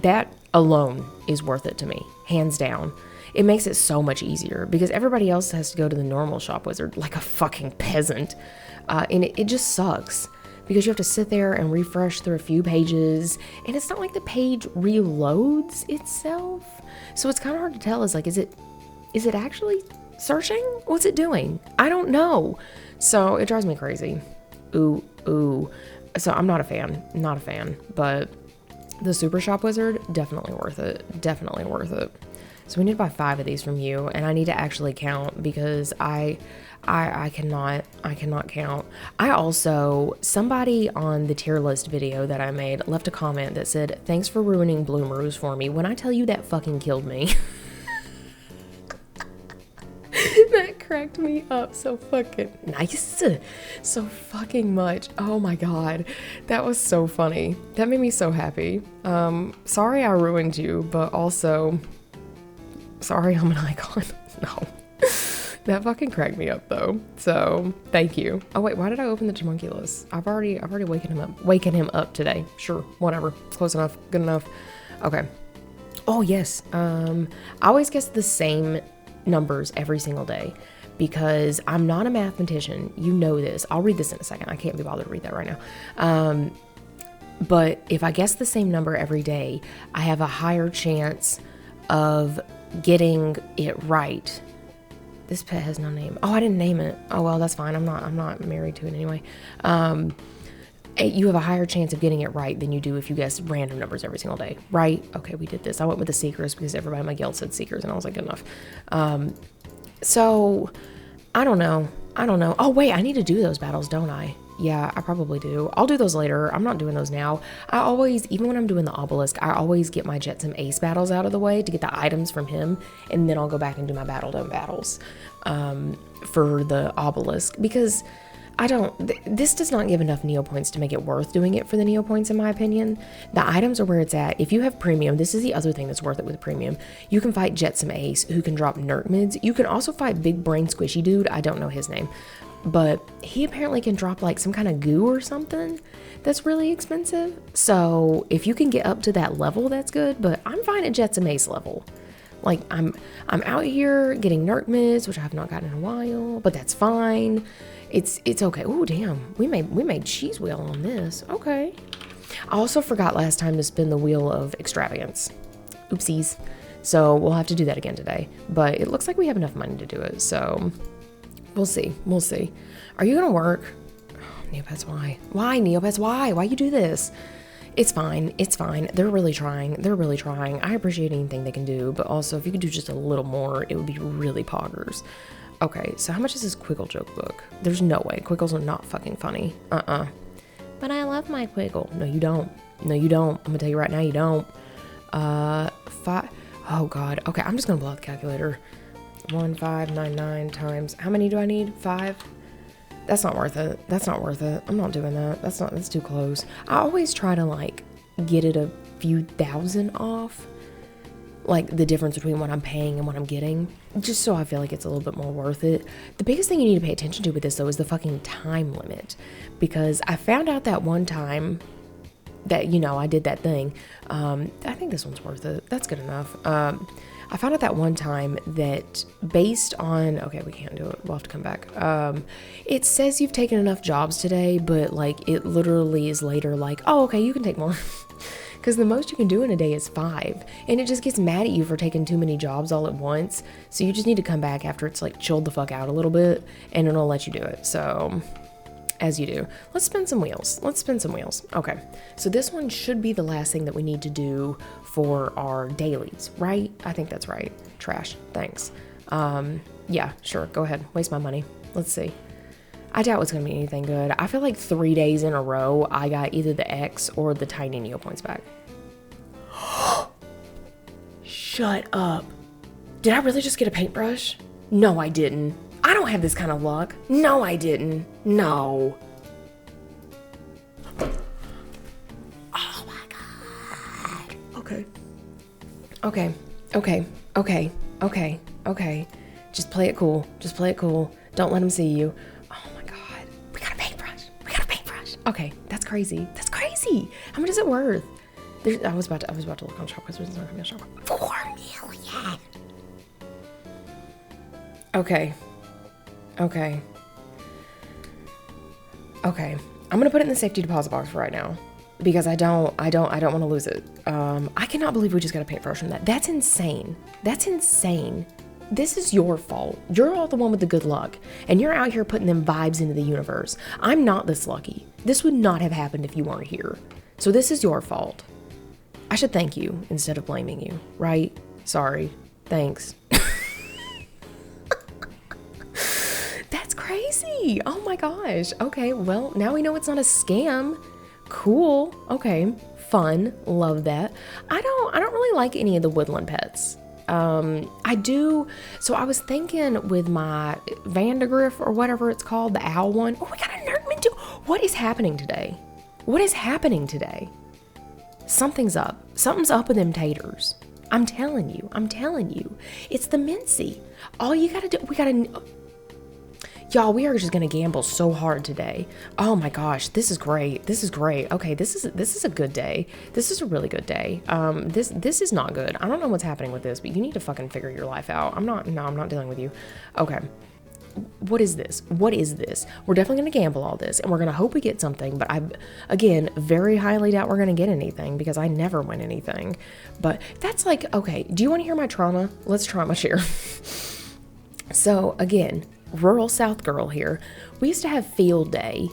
that alone is worth it to me, hands down. It makes it so much easier because everybody else has to go to the normal shop wizard like a fucking peasant. And it just sucks because you have to sit there and refresh through a few pages, and it's not like the page reloads itself. So it's kind of hard to tell. Is it actually searching? What's it doing? I don't know. So it drives me crazy. Ooh. So I'm not a fan, but the Super Shop Wizard, definitely worth it. So we need to buy 5 of these from you, and I need to actually count because I cannot count. I also, somebody on the tier list video that I made left a comment that said, "Thanks for ruining Bloomeroos for me." When I tell you that fucking killed me. That cracked me up so fucking nice. So fucking much. Oh my god. That was so funny. That made me so happy. Sorry I ruined you, but also sorry I'm an icon. No. That fucking cracked me up though. So thank you. Oh wait, why did I open the Turmaculus? I've already waken him up today. Sure, whatever. Close enough. Good enough. Okay. Oh yes. I always guess the same numbers every single day because I'm not a mathematician. You know this. I'll read this in a second. I can't be bothered to read that right now. But if I guess the same number every day, I have a higher chance of getting it right. This pet has no name. Oh, I didn't name it. Oh well, that's fine. I'm not married to it anyway. You have a higher chance of getting it right than you do if you guess random numbers every single day, right? Okay, we did this. I went with the Seekers because everybody in my guild said Seekers, and I was like, good enough. So, I don't know. Oh, wait, I need to do those battles, don't I? Yeah, I probably do. I'll do those later. I'm not doing those now. I always, even when I'm doing the obelisk, I always get my Jetsam Ace battles out of the way to get the items from him, and then I'll go back and do my Battle Dome battles for the obelisk, because this does not give enough Neo points to make it worth doing it for the Neo points, in my opinion. The items are where it's at. If you have premium, this is the other thing that's worth it with premium. You can fight Jetsam Ace, who can drop Nerk mids. You can also fight Big Brain Squishy Dude. I don't know his name, but he apparently can drop like some kind of goo or something that's really expensive. So if you can get up to that level, that's good, but I'm fine at Jetsam Ace level. Like, I'm out here getting Nerk mids, which I have not gotten in a while, but that's fine. It's okay. Oh damn, we made cheese wheel on this. Okay. I also forgot last time to spin the wheel of extravagance. Oopsies. So we'll have to do that again today. But it looks like we have enough money to do it. So we'll see. Are you gonna work? Oh, Neopets, why? Why, Neopets? Why you do this? It's fine. They're really trying. I appreciate anything they can do, but also if you could do just a little more, it would be really poggers. Okay, so how much is this Quiggle joke book? There's no way. Quiggles are not fucking funny. But I love my Quiggle. No, you don't. I'm gonna tell you right now, you don't. 5. Oh, God. Okay, I'm just gonna blow out the calculator. 1599 times... How many do I need? 5? That's not worth it. I'm not doing that. That's too close. I always try to, like, get it a few thousand off. Like the difference between what I'm paying and what I'm getting, just so I feel like it's a little bit more worth it. The biggest thing you need to pay attention to with this though is the fucking time limit, because I found out that one time that, you know, I did that thing. I think this one's worth it. That's good enough. I found out that one time that based on, okay, we can't do it. We'll have to come back. It says you've taken enough jobs today, but like it literally is later like, oh, okay, you can take more. Because the most you can do in a day is 5. And it just gets mad at you for taking too many jobs all at once. So you just need to come back after it's like chilled the fuck out a little bit, and it'll let you do it. So, as you do. Let's spin some wheels. Okay. So this one should be the last thing that we need to do for our dailies, right? I think that's right. Trash. Thanks. Yeah, sure. Go ahead. Waste my money. Let's see. I doubt it's going to be anything good. I feel like 3 days in a row, I got either the X or the tiny Neo points back. Shut up. Did I really just get a paintbrush? No, I didn't. I don't have this kind of luck. No, I didn't. No. Oh my God. Okay. Just play it cool. Don't let him see you. We got a paintbrush. Okay, that's crazy. How much is it worth? I was about to look on Shop because there's not gonna be a shop. 4 million. Okay. Okay, I'm gonna put it in the safety deposit box for right now because I don't want to lose it. I cannot believe we just got a paintbrush from that. That's insane. That's insane. This is your fault. You're all the one with the good luck, and you're out here putting them vibes into the universe. I'm not this lucky. This would not have happened if you weren't here. So this is your fault. I should thank you instead of blaming you, right? Sorry. Thanks. That's crazy. Oh my gosh. Okay, well, now we know it's not a scam. Cool. Okay. Fun. Love that. I don't really like any of the woodland pets. I do. So I was thinking with my Vandergriff or whatever it's called, the owl one. Oh, we got a Nerdman too. What is happening today? What is happening today? Something's up. Something's up with them taters. I'm telling you. It's the Mincy. All you gotta do, y'all, we are just gonna gamble so hard today. Oh my gosh, this is great. Okay, this is a good day. This is a really good day. This is not good. I don't know what's happening with this, but you need to fucking figure your life out. I'm not dealing with you. Okay. What is this? We're definitely gonna gamble all this, and we're gonna hope we get something, but I, again, very highly doubt we're gonna get anything because I never win anything. But that's like, okay, do you wanna hear my trauma? Let's trauma share. So again, rural South girl here. We used to have field day,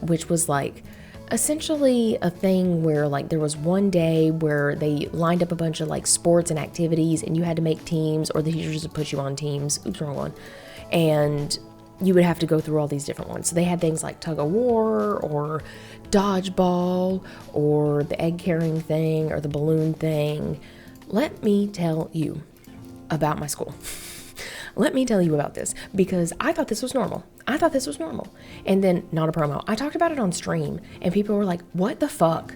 which was like essentially a thing where like there was one day where they lined up a bunch of like sports and activities and you had to make teams, or the teachers would put you on teams. Oops, wrong one. And you would have to go through all these different ones. So they had things like tug of war or dodgeball or the egg carrying thing or the balloon thing. Let me tell you about my school. Let me tell you about this because I thought this was normal. And then, not a promo, I talked about it on stream and people were like, what the fuck?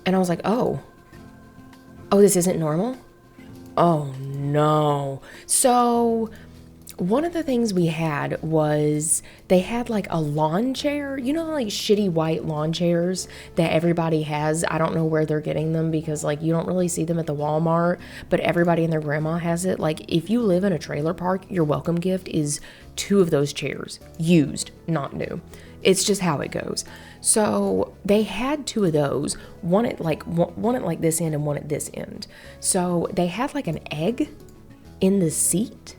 And I was like, oh, this isn't normal? Oh no. So one of the things we had was they had like a lawn chair, you know, like shitty white lawn chairs that everybody has. I don't know where they're getting them because like you don't really see them at the Walmart, but everybody and their grandma has it. Like if you live in a trailer park, your welcome gift is 2 of those chairs, used, not new. It's just how it goes. So they had 2 of those, one at like this end and one at this end. So they had like an egg in the seat.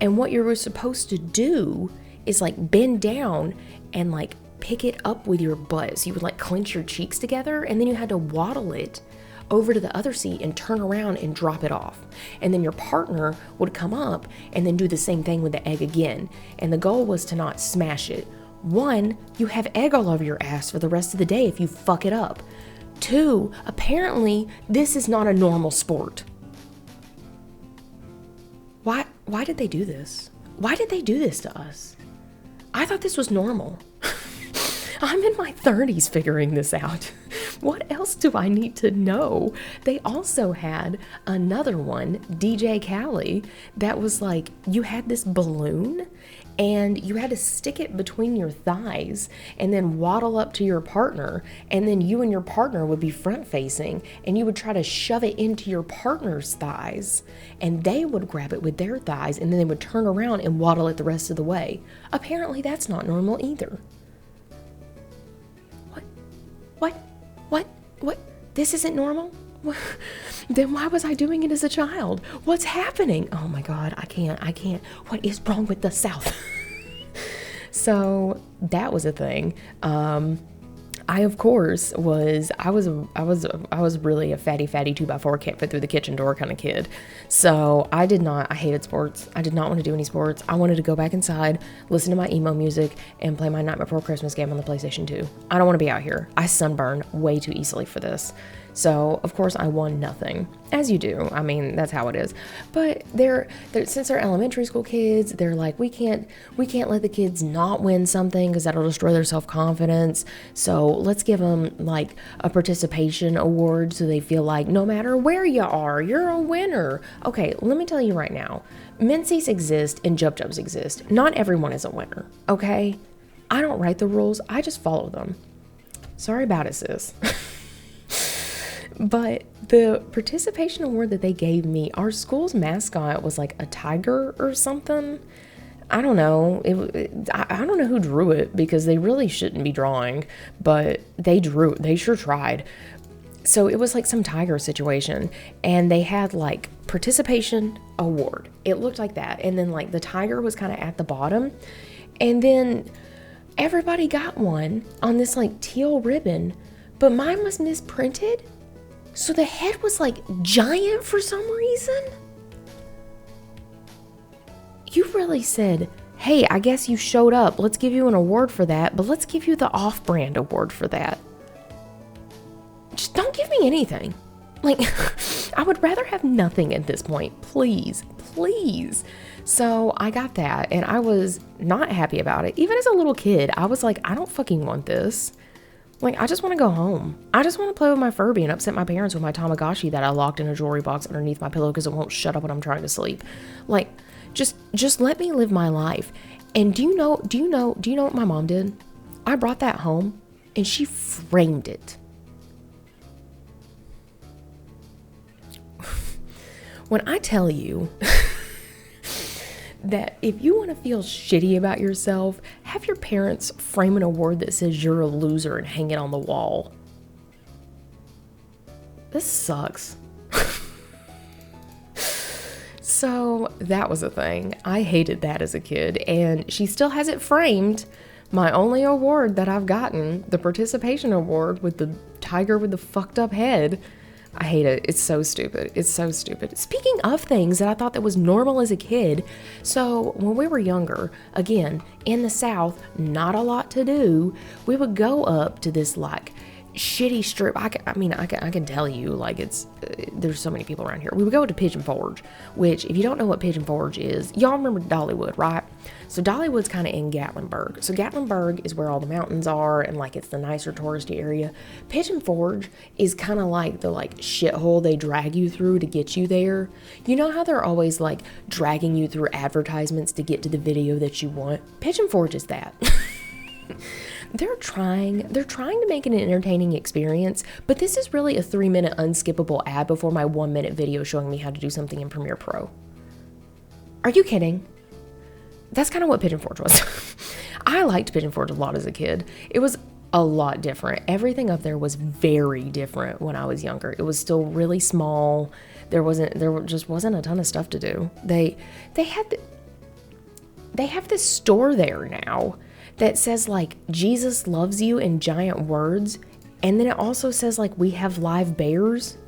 And what you were supposed to do is like bend down and like pick it up with your butt. So you would like clench your cheeks together and then you had to waddle it over to the other seat and turn around and drop it off. And then your partner would come up and then do the same thing with the egg again. And the goal was to not smash it. 1, you have egg all over your ass for the rest of the day if you fuck it up. 2, apparently this is not a normal sport. Why did they do this? Why did they do this to us? I thought this was normal. I'm in my 30s figuring this out. What else do I need to know? They also had another one, DJ Khaled, that was like, you had this balloon and you had to stick it between your thighs and then waddle up to your partner, and then you and your partner would be front facing and you would try to shove it into your partner's thighs and they would grab it with their thighs and then they would turn around and waddle it the rest of the way. Apparently that's not normal either. What? This isn't normal? Then why was I doing it as a child? What's happening? Oh my God, I can't. What is wrong with the South? So that was a thing. I of course was really a fatty 2x4 can't fit through the kitchen door kind of kid. So I hated sports. I did not want to do any sports. I wanted to go back inside, listen to my emo music, and play my Night Before Christmas game on the PlayStation 2. I don't want to be out here. I sunburn way too easily for this. So of course I won nothing, as you do. I mean, that's how it is. But they're since they're elementary school kids, they're like, we can't let the kids not win something because that'll destroy their self-confidence. So let's give them like a participation award so they feel like no matter where you are, you're a winner. Okay, let me tell you right now, Mincies exist and Jub Jubs exist. Not everyone is a winner, okay? I don't write the rules, I just follow them. Sorry about it, sis. But the participation award that they gave me, our school's mascot was like a tiger or something. I don't know. I don't know who drew it, because they really shouldn't be drawing, but they drew. They sure tried. So it was like some tiger situation, and they had like participation award. It looked like that. And then like the tiger was kind of at the bottom, and then everybody got one on this like teal ribbon, but mine was misprinted. So the head was like giant for some reason. You really said, hey, I guess you showed up. Let's give you an award for that, but let's give you the off-brand award for that. Just don't give me anything. Like, I would rather have nothing at this point. Please, please. So I got that, and I was not happy about it. Even as a little kid, I was like, I don't fucking want this. Like, I just want to go home. I just want to play with my Furby and upset my parents with my Tamagotchi that I locked in a jewelry box underneath my pillow because it won't shut up when I'm trying to sleep. Like, just let me live my life. And do you know what my mom did? I brought that home, and she framed it. When I tell you that if you want to feel shitty about yourself, have your parents frame an award that says you're a loser and hang it on the wall. This sucks. So that was a thing. I hated that as a kid, and she still has it framed. My only award that I've gotten, the participation award with the tiger with the fucked up head. I hate it. It's so stupid. It's so stupid. Speaking of things that I thought that was normal as a kid, so when we were younger, again, in the South, not a lot to do, we would go up to this like shitty strip. I can tell you, like, it's there's so many people around here. We would go to Pigeon Forge, which, if you don't know what Pigeon Forge is, y'all remember Dollywood, right? So Dollywood's kind of in Gatlinburg. So Gatlinburg is where all the mountains are, and like it's the nicer touristy area. Pigeon Forge is kind of like the like shithole they drag you through to get you there. You know how they're always like dragging you through advertisements to get to the video that you want? Pigeon Forge is that. They're trying to make it an entertaining experience, but this is really a 3-minute unskippable ad before my 1-minute video showing me how to do something in Premiere Pro. Are you kidding? That's kind of what Pigeon Forge was. I liked Pigeon Forge a lot as a kid. It was a lot different. Everything up there was very different when I was younger. It was still really small. There just wasn't a ton of stuff to do. They have this store there now that says like Jesus loves you in giant words, and then it also says like we have live bears.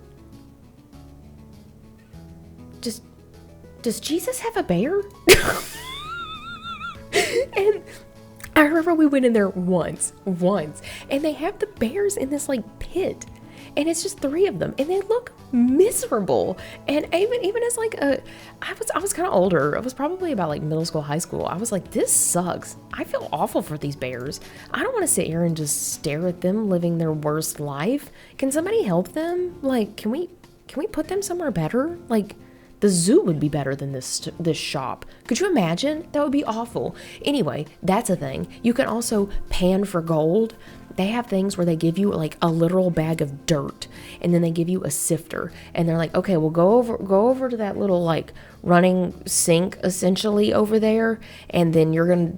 Does Jesus have a bear? And I remember we went in there once, and they have the bears in this like pit, and it's just 3 of them, and they look miserable. And even as like I was kind of older. I was probably about like middle school, high school. I was like, this sucks. I feel awful for these bears. I don't want to sit here and just stare at them living their worst life. Can somebody help them? Like, can we put them somewhere better? Like, the zoo would be better than this shop. Could you imagine? That would be awful. Anyway, that's a thing. You can also pan for gold. They have things where they give you like a literal bag of dirt, and then they give you a sifter, and they're like, okay, well, go over to that little like running sink essentially over there, and then you're gonna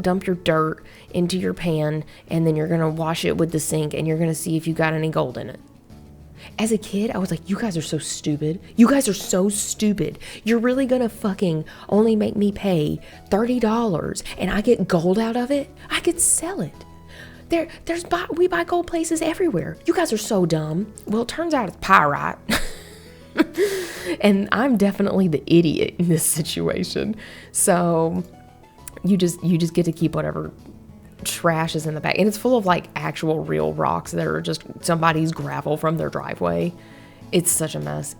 dump your dirt into your pan, and then you're gonna wash it with the sink, and you're gonna see if you got any gold in it. As a kid, I was like, you guys are so stupid. You guys are so stupid. You're really gonna fucking only make me pay $30 and I get gold out of it? I could sell it. We buy gold places everywhere. You guys are so dumb. Well, it turns out it's pyrite. And I'm definitely the idiot in this situation. So you just get to keep whatever trash is in the bag, and it's full of like actual real rocks that are just somebody's gravel from their driveway. It's such a mess.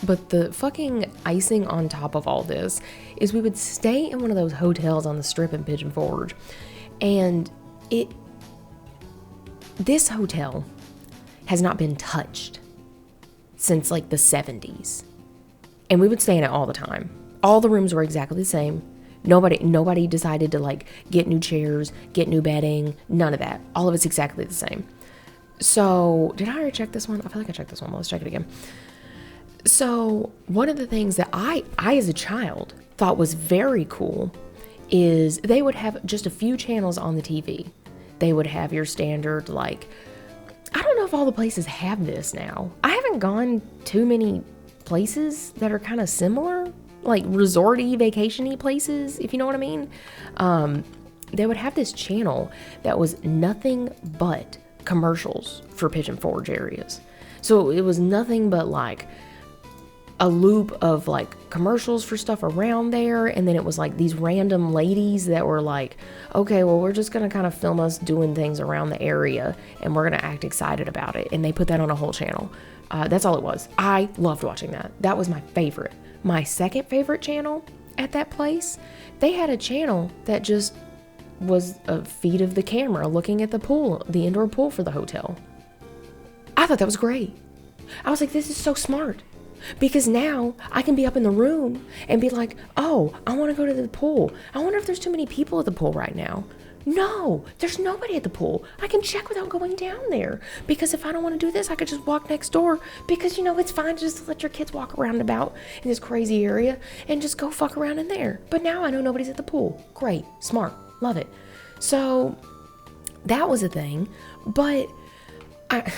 But the fucking icing on top of all this is we would stay in one of those hotels on the strip in Pigeon Forge, and this hotel has not been touched since like the 70s, and we would stay in it all the time. All the rooms were exactly the same. Nobody decided to like get new chairs, get new bedding, none of that. All of it's exactly the same. So, did I already check this one? I feel like I checked this one. Let's check it again. So, one of the things that I as a child thought was very cool is they would have just a few channels on the TV. They would have your standard, like, I don't know if all the places have this now. I haven't gone too many places that are kind of similar, like resort-y, vacation-y places, if you know what I mean. They would have this channel that was nothing but commercials for Pigeon Forge areas. So it was nothing but like a loop of like commercials for stuff around there, and then it was like these random ladies that were like, okay, well, we're just gonna kind of film us doing things around the area and we're gonna act excited about it, and they put that on a whole channel. That's all it was. I loved watching that. That was my favorite. My second favorite channel at that place, they had a channel that just was a feed of the camera looking at the pool, the indoor pool for the hotel. I thought that was great. I was like, this is so smart. Because now I can be up in the room and be like, oh, I want to go to the pool. I wonder if there's too many people at the pool right now. No, there's nobody at the pool. I can check without going down there. Because if I don't want to do this, I could just walk next door. Because, you know, it's fine to just let your kids walk around about in this crazy area and just go fuck around in there. But now I know nobody's at the pool. Great, smart, love it. So that was a thing. But I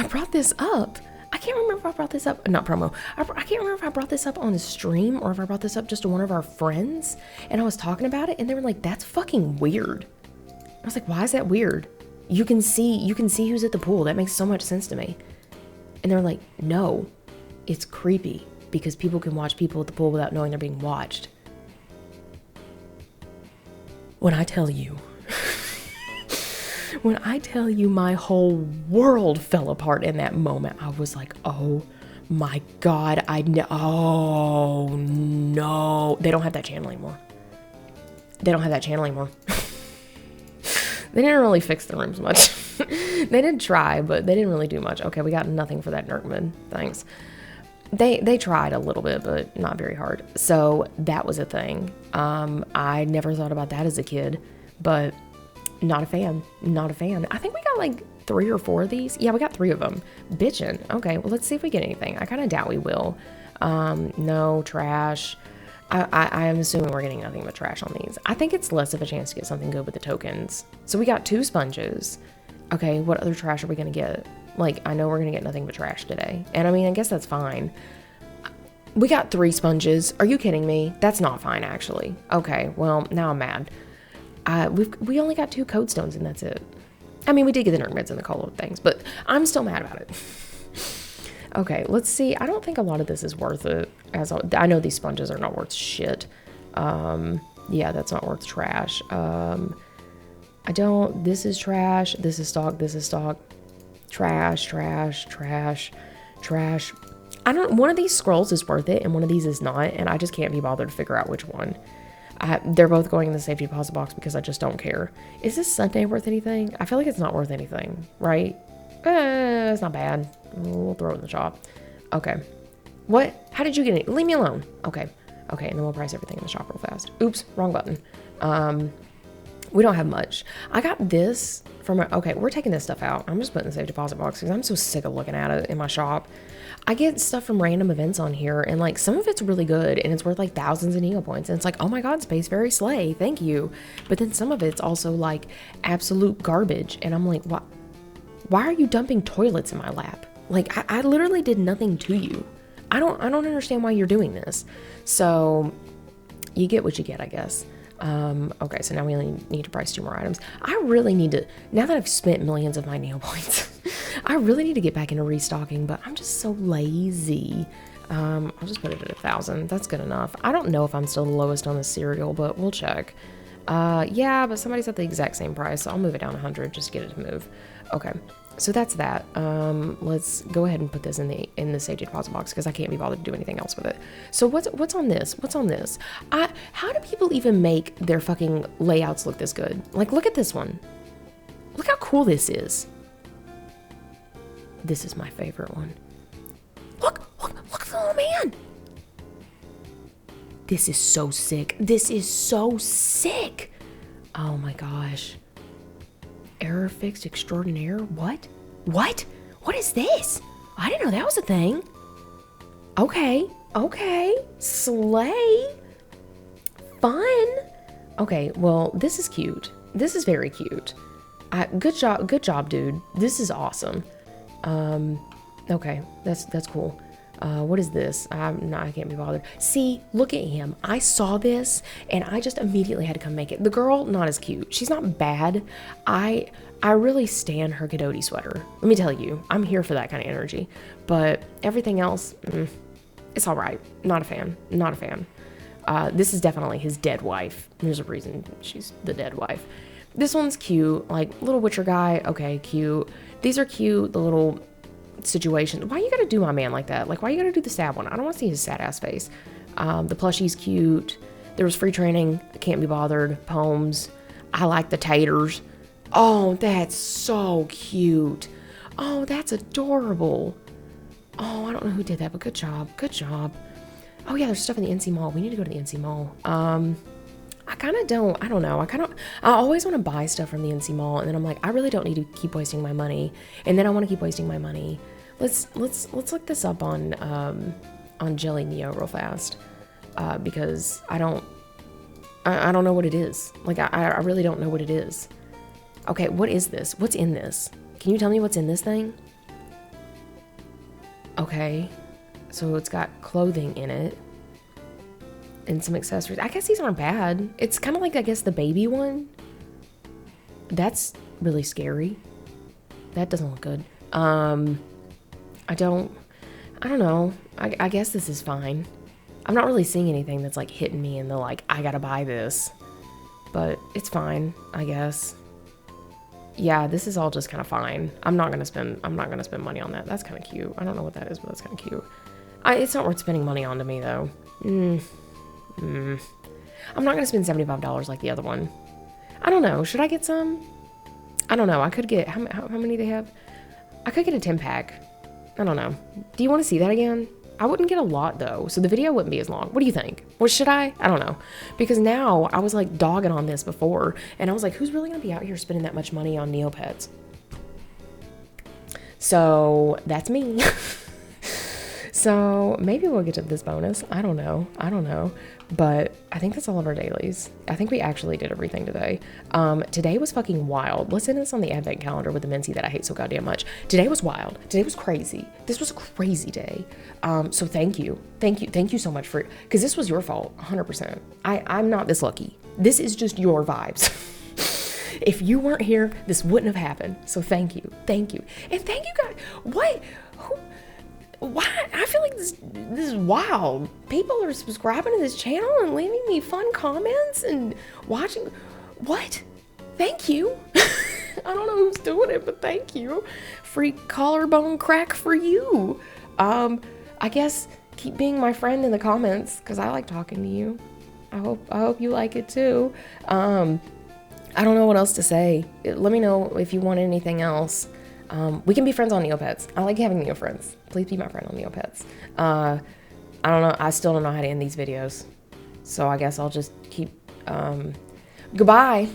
brought this up. I can't remember if I brought this up, not promo. I can't remember if I brought this up on a stream or if I brought this up just to one of our friends and I was talking about it and they were like, that's fucking weird. I was like, why is that weird? You can see who's at the pool. That makes so much sense to me. And they're like, no, it's creepy because people can watch people at the pool without knowing they're being watched. When I tell you my whole world fell apart in that moment, I was like, oh my God, oh no. They don't have that channel anymore. They didn't really fix the rooms much. They did try, but they didn't really do much. Okay, we got nothing for that Nurkman. Thanks. They tried a little bit, but not very hard. So that was a thing. I never thought about that as a kid, but not a fan. I think we got like 3 or 4 of these. Yeah, we got 3 of them. Bitchin'. Okay, well, let's see if we get anything. I kind of doubt we will. No, trash. I am assuming we're getting nothing but trash on these. I think it's less of a chance to get something good with the tokens. So we got 2 sponges. Okay, what other trash are we going to get? Like, I know we're going to get nothing but trash today. And I mean, I guess that's fine. We got 3 sponges. Are you kidding me? That's not fine, actually. Okay, well, now I'm mad. We only got 2 code stones and that's it. I mean, we did get the Nurkmids and the colo things, but I'm still mad about it. Okay, let's see. I don't think a lot of this is worth it. I know these sponges are not worth shit. Yeah, that's not worth trash. This is trash. This is stock. This is stock. Trash. One of these scrolls is worth it and one of these is not, and I just can't be bothered to figure out which one. They're both going in the safety deposit box because I just don't care. Is this Sunday worth anything? I feel like it's not worth anything, right? It's not bad. We'll throw it in the shop. Okay. What? How did you get it? Leave me alone. Okay, and then we'll price everything in the shop real fast. Oops, wrong button. We don't have much. I got this from okay, we're taking this stuff out. I'm just putting in the safe deposit box because I'm so sick of looking at it in my shop. I get stuff from random events on here, and like some of it's really good, and it's worth like thousands of Neo points, and it's like, oh my God, Space Fairy Slay, thank you. But then some of it's also like absolute garbage, and I'm like, what? Why are you dumping toilets in my lap? Like I literally did nothing to you. I don't understand why you're doing this. So you get what you get, I guess. Okay, so now we only need to price 2 more items. I really need to, now that I've spent millions of my Neo points, I really need to get back into restocking, but I'm just so lazy. I'll just put it at 1,000. That's good enough. I don't know if I'm still the lowest on this cereal, but we'll check. Yeah, but somebody's at the exact same price, so I'll move it down 100 just to get it to move. Okay, so that's that. Let's go ahead and put this in the safety deposit box because I can't be bothered to do anything else with it. So what's on this? What's on this? How do people even make their fucking layouts look this good? Like, look at this one. Look how cool this is. This is my favorite one. Look at the little man. This is so sick. Oh my gosh. Error fixed extraordinaire? What? What is this? I didn't know that was a thing. Okay. Slay. Fun. Okay, well, this is cute. This is very cute. Good job, dude. This is awesome. Okay, that's cool. What is this? I can't be bothered. See, look at him. I saw this and I just immediately had to come make it. The girl, not as cute. She's not bad. I really stan her Godoti sweater. Let me tell you, I'm here for that kind of energy. But everything else, it's all right. Not a fan. Not a fan. This is definitely his dead wife. There's a reason she's the dead wife. This one's cute, like little Witcher guy. Okay, cute. These are cute. The little situations. Why you gotta do my man like that? Like, why you gotta do the sad one? I don't want to see his sad ass face. The plushie's cute. There was free training. I can't be bothered. Poems. I like the taters. Oh, that's so cute. Oh, that's adorable. Oh, I don't know who did that, but good job. Good job. Oh yeah, there's stuff in the NC Mall. We need to go to the NC Mall. I kind of don't. I don't know. I always want to buy stuff from the NC Mall, and then I'm like, I really don't need to keep wasting my money, and then I want to keep wasting my money. Let's look this up on Jelly Neo real fast, because I don't know what it is. Like I really don't know what it is. Okay, what is this? What's in this? Can you tell me what's in this thing? Okay, so it's got clothing in it. And some accessories. I guess these aren't bad. It's kind of like, I guess, the baby one. That's really scary. That doesn't look good. I don't know. I guess this is fine. I'm not really seeing anything that's like hitting me in the like, I gotta buy this. But it's fine, I guess. Yeah, this is all just kind of fine. I'm not gonna spend money on that. That's kind of cute. I don't know what that is, but that's kind of cute. It's not worth spending money on to me though. I'm not gonna spend $75 like the other one. I don't know. Should I get some? I don't know. I could get how many they have? I could get a 10-pack. I don't know. Do you want to see that again? I wouldn't get a lot though, so the video wouldn't be as long. What do you think? Or should I? I don't know. Because now I was like dogging on this before, and I was like, who's really gonna be out here spending that much money on Neopets? So that's me. So maybe we'll get to this bonus. I don't know. But I think that's all of our dailies. I think we actually did everything today. Today was fucking wild. Let's end this on the advent calendar with the Mincy that I hate so goddamn much. Today was wild. Today was crazy. This was a crazy day. So thank you so much for it. Because this was your fault, 100%. I'm not this lucky. This is just your vibes. If you weren't here, this wouldn't have happened. So thank you. And thank you guys. What? Why? I feel like this is wild. People are subscribing to this channel and leaving me fun comments and watching. What? Thank you. I don't know who's doing it, but thank you. Free collarbone crack for you. I guess keep being my friend in the comments because I like talking to you. I hope you like it too. I don't know what else to say. Let me know if you want anything else. We can be friends on Neopets. I like having Neo friends. Please be my friend on Neopets. I don't know. I still don't know how to end these videos. So I guess I'll just keep, goodbye.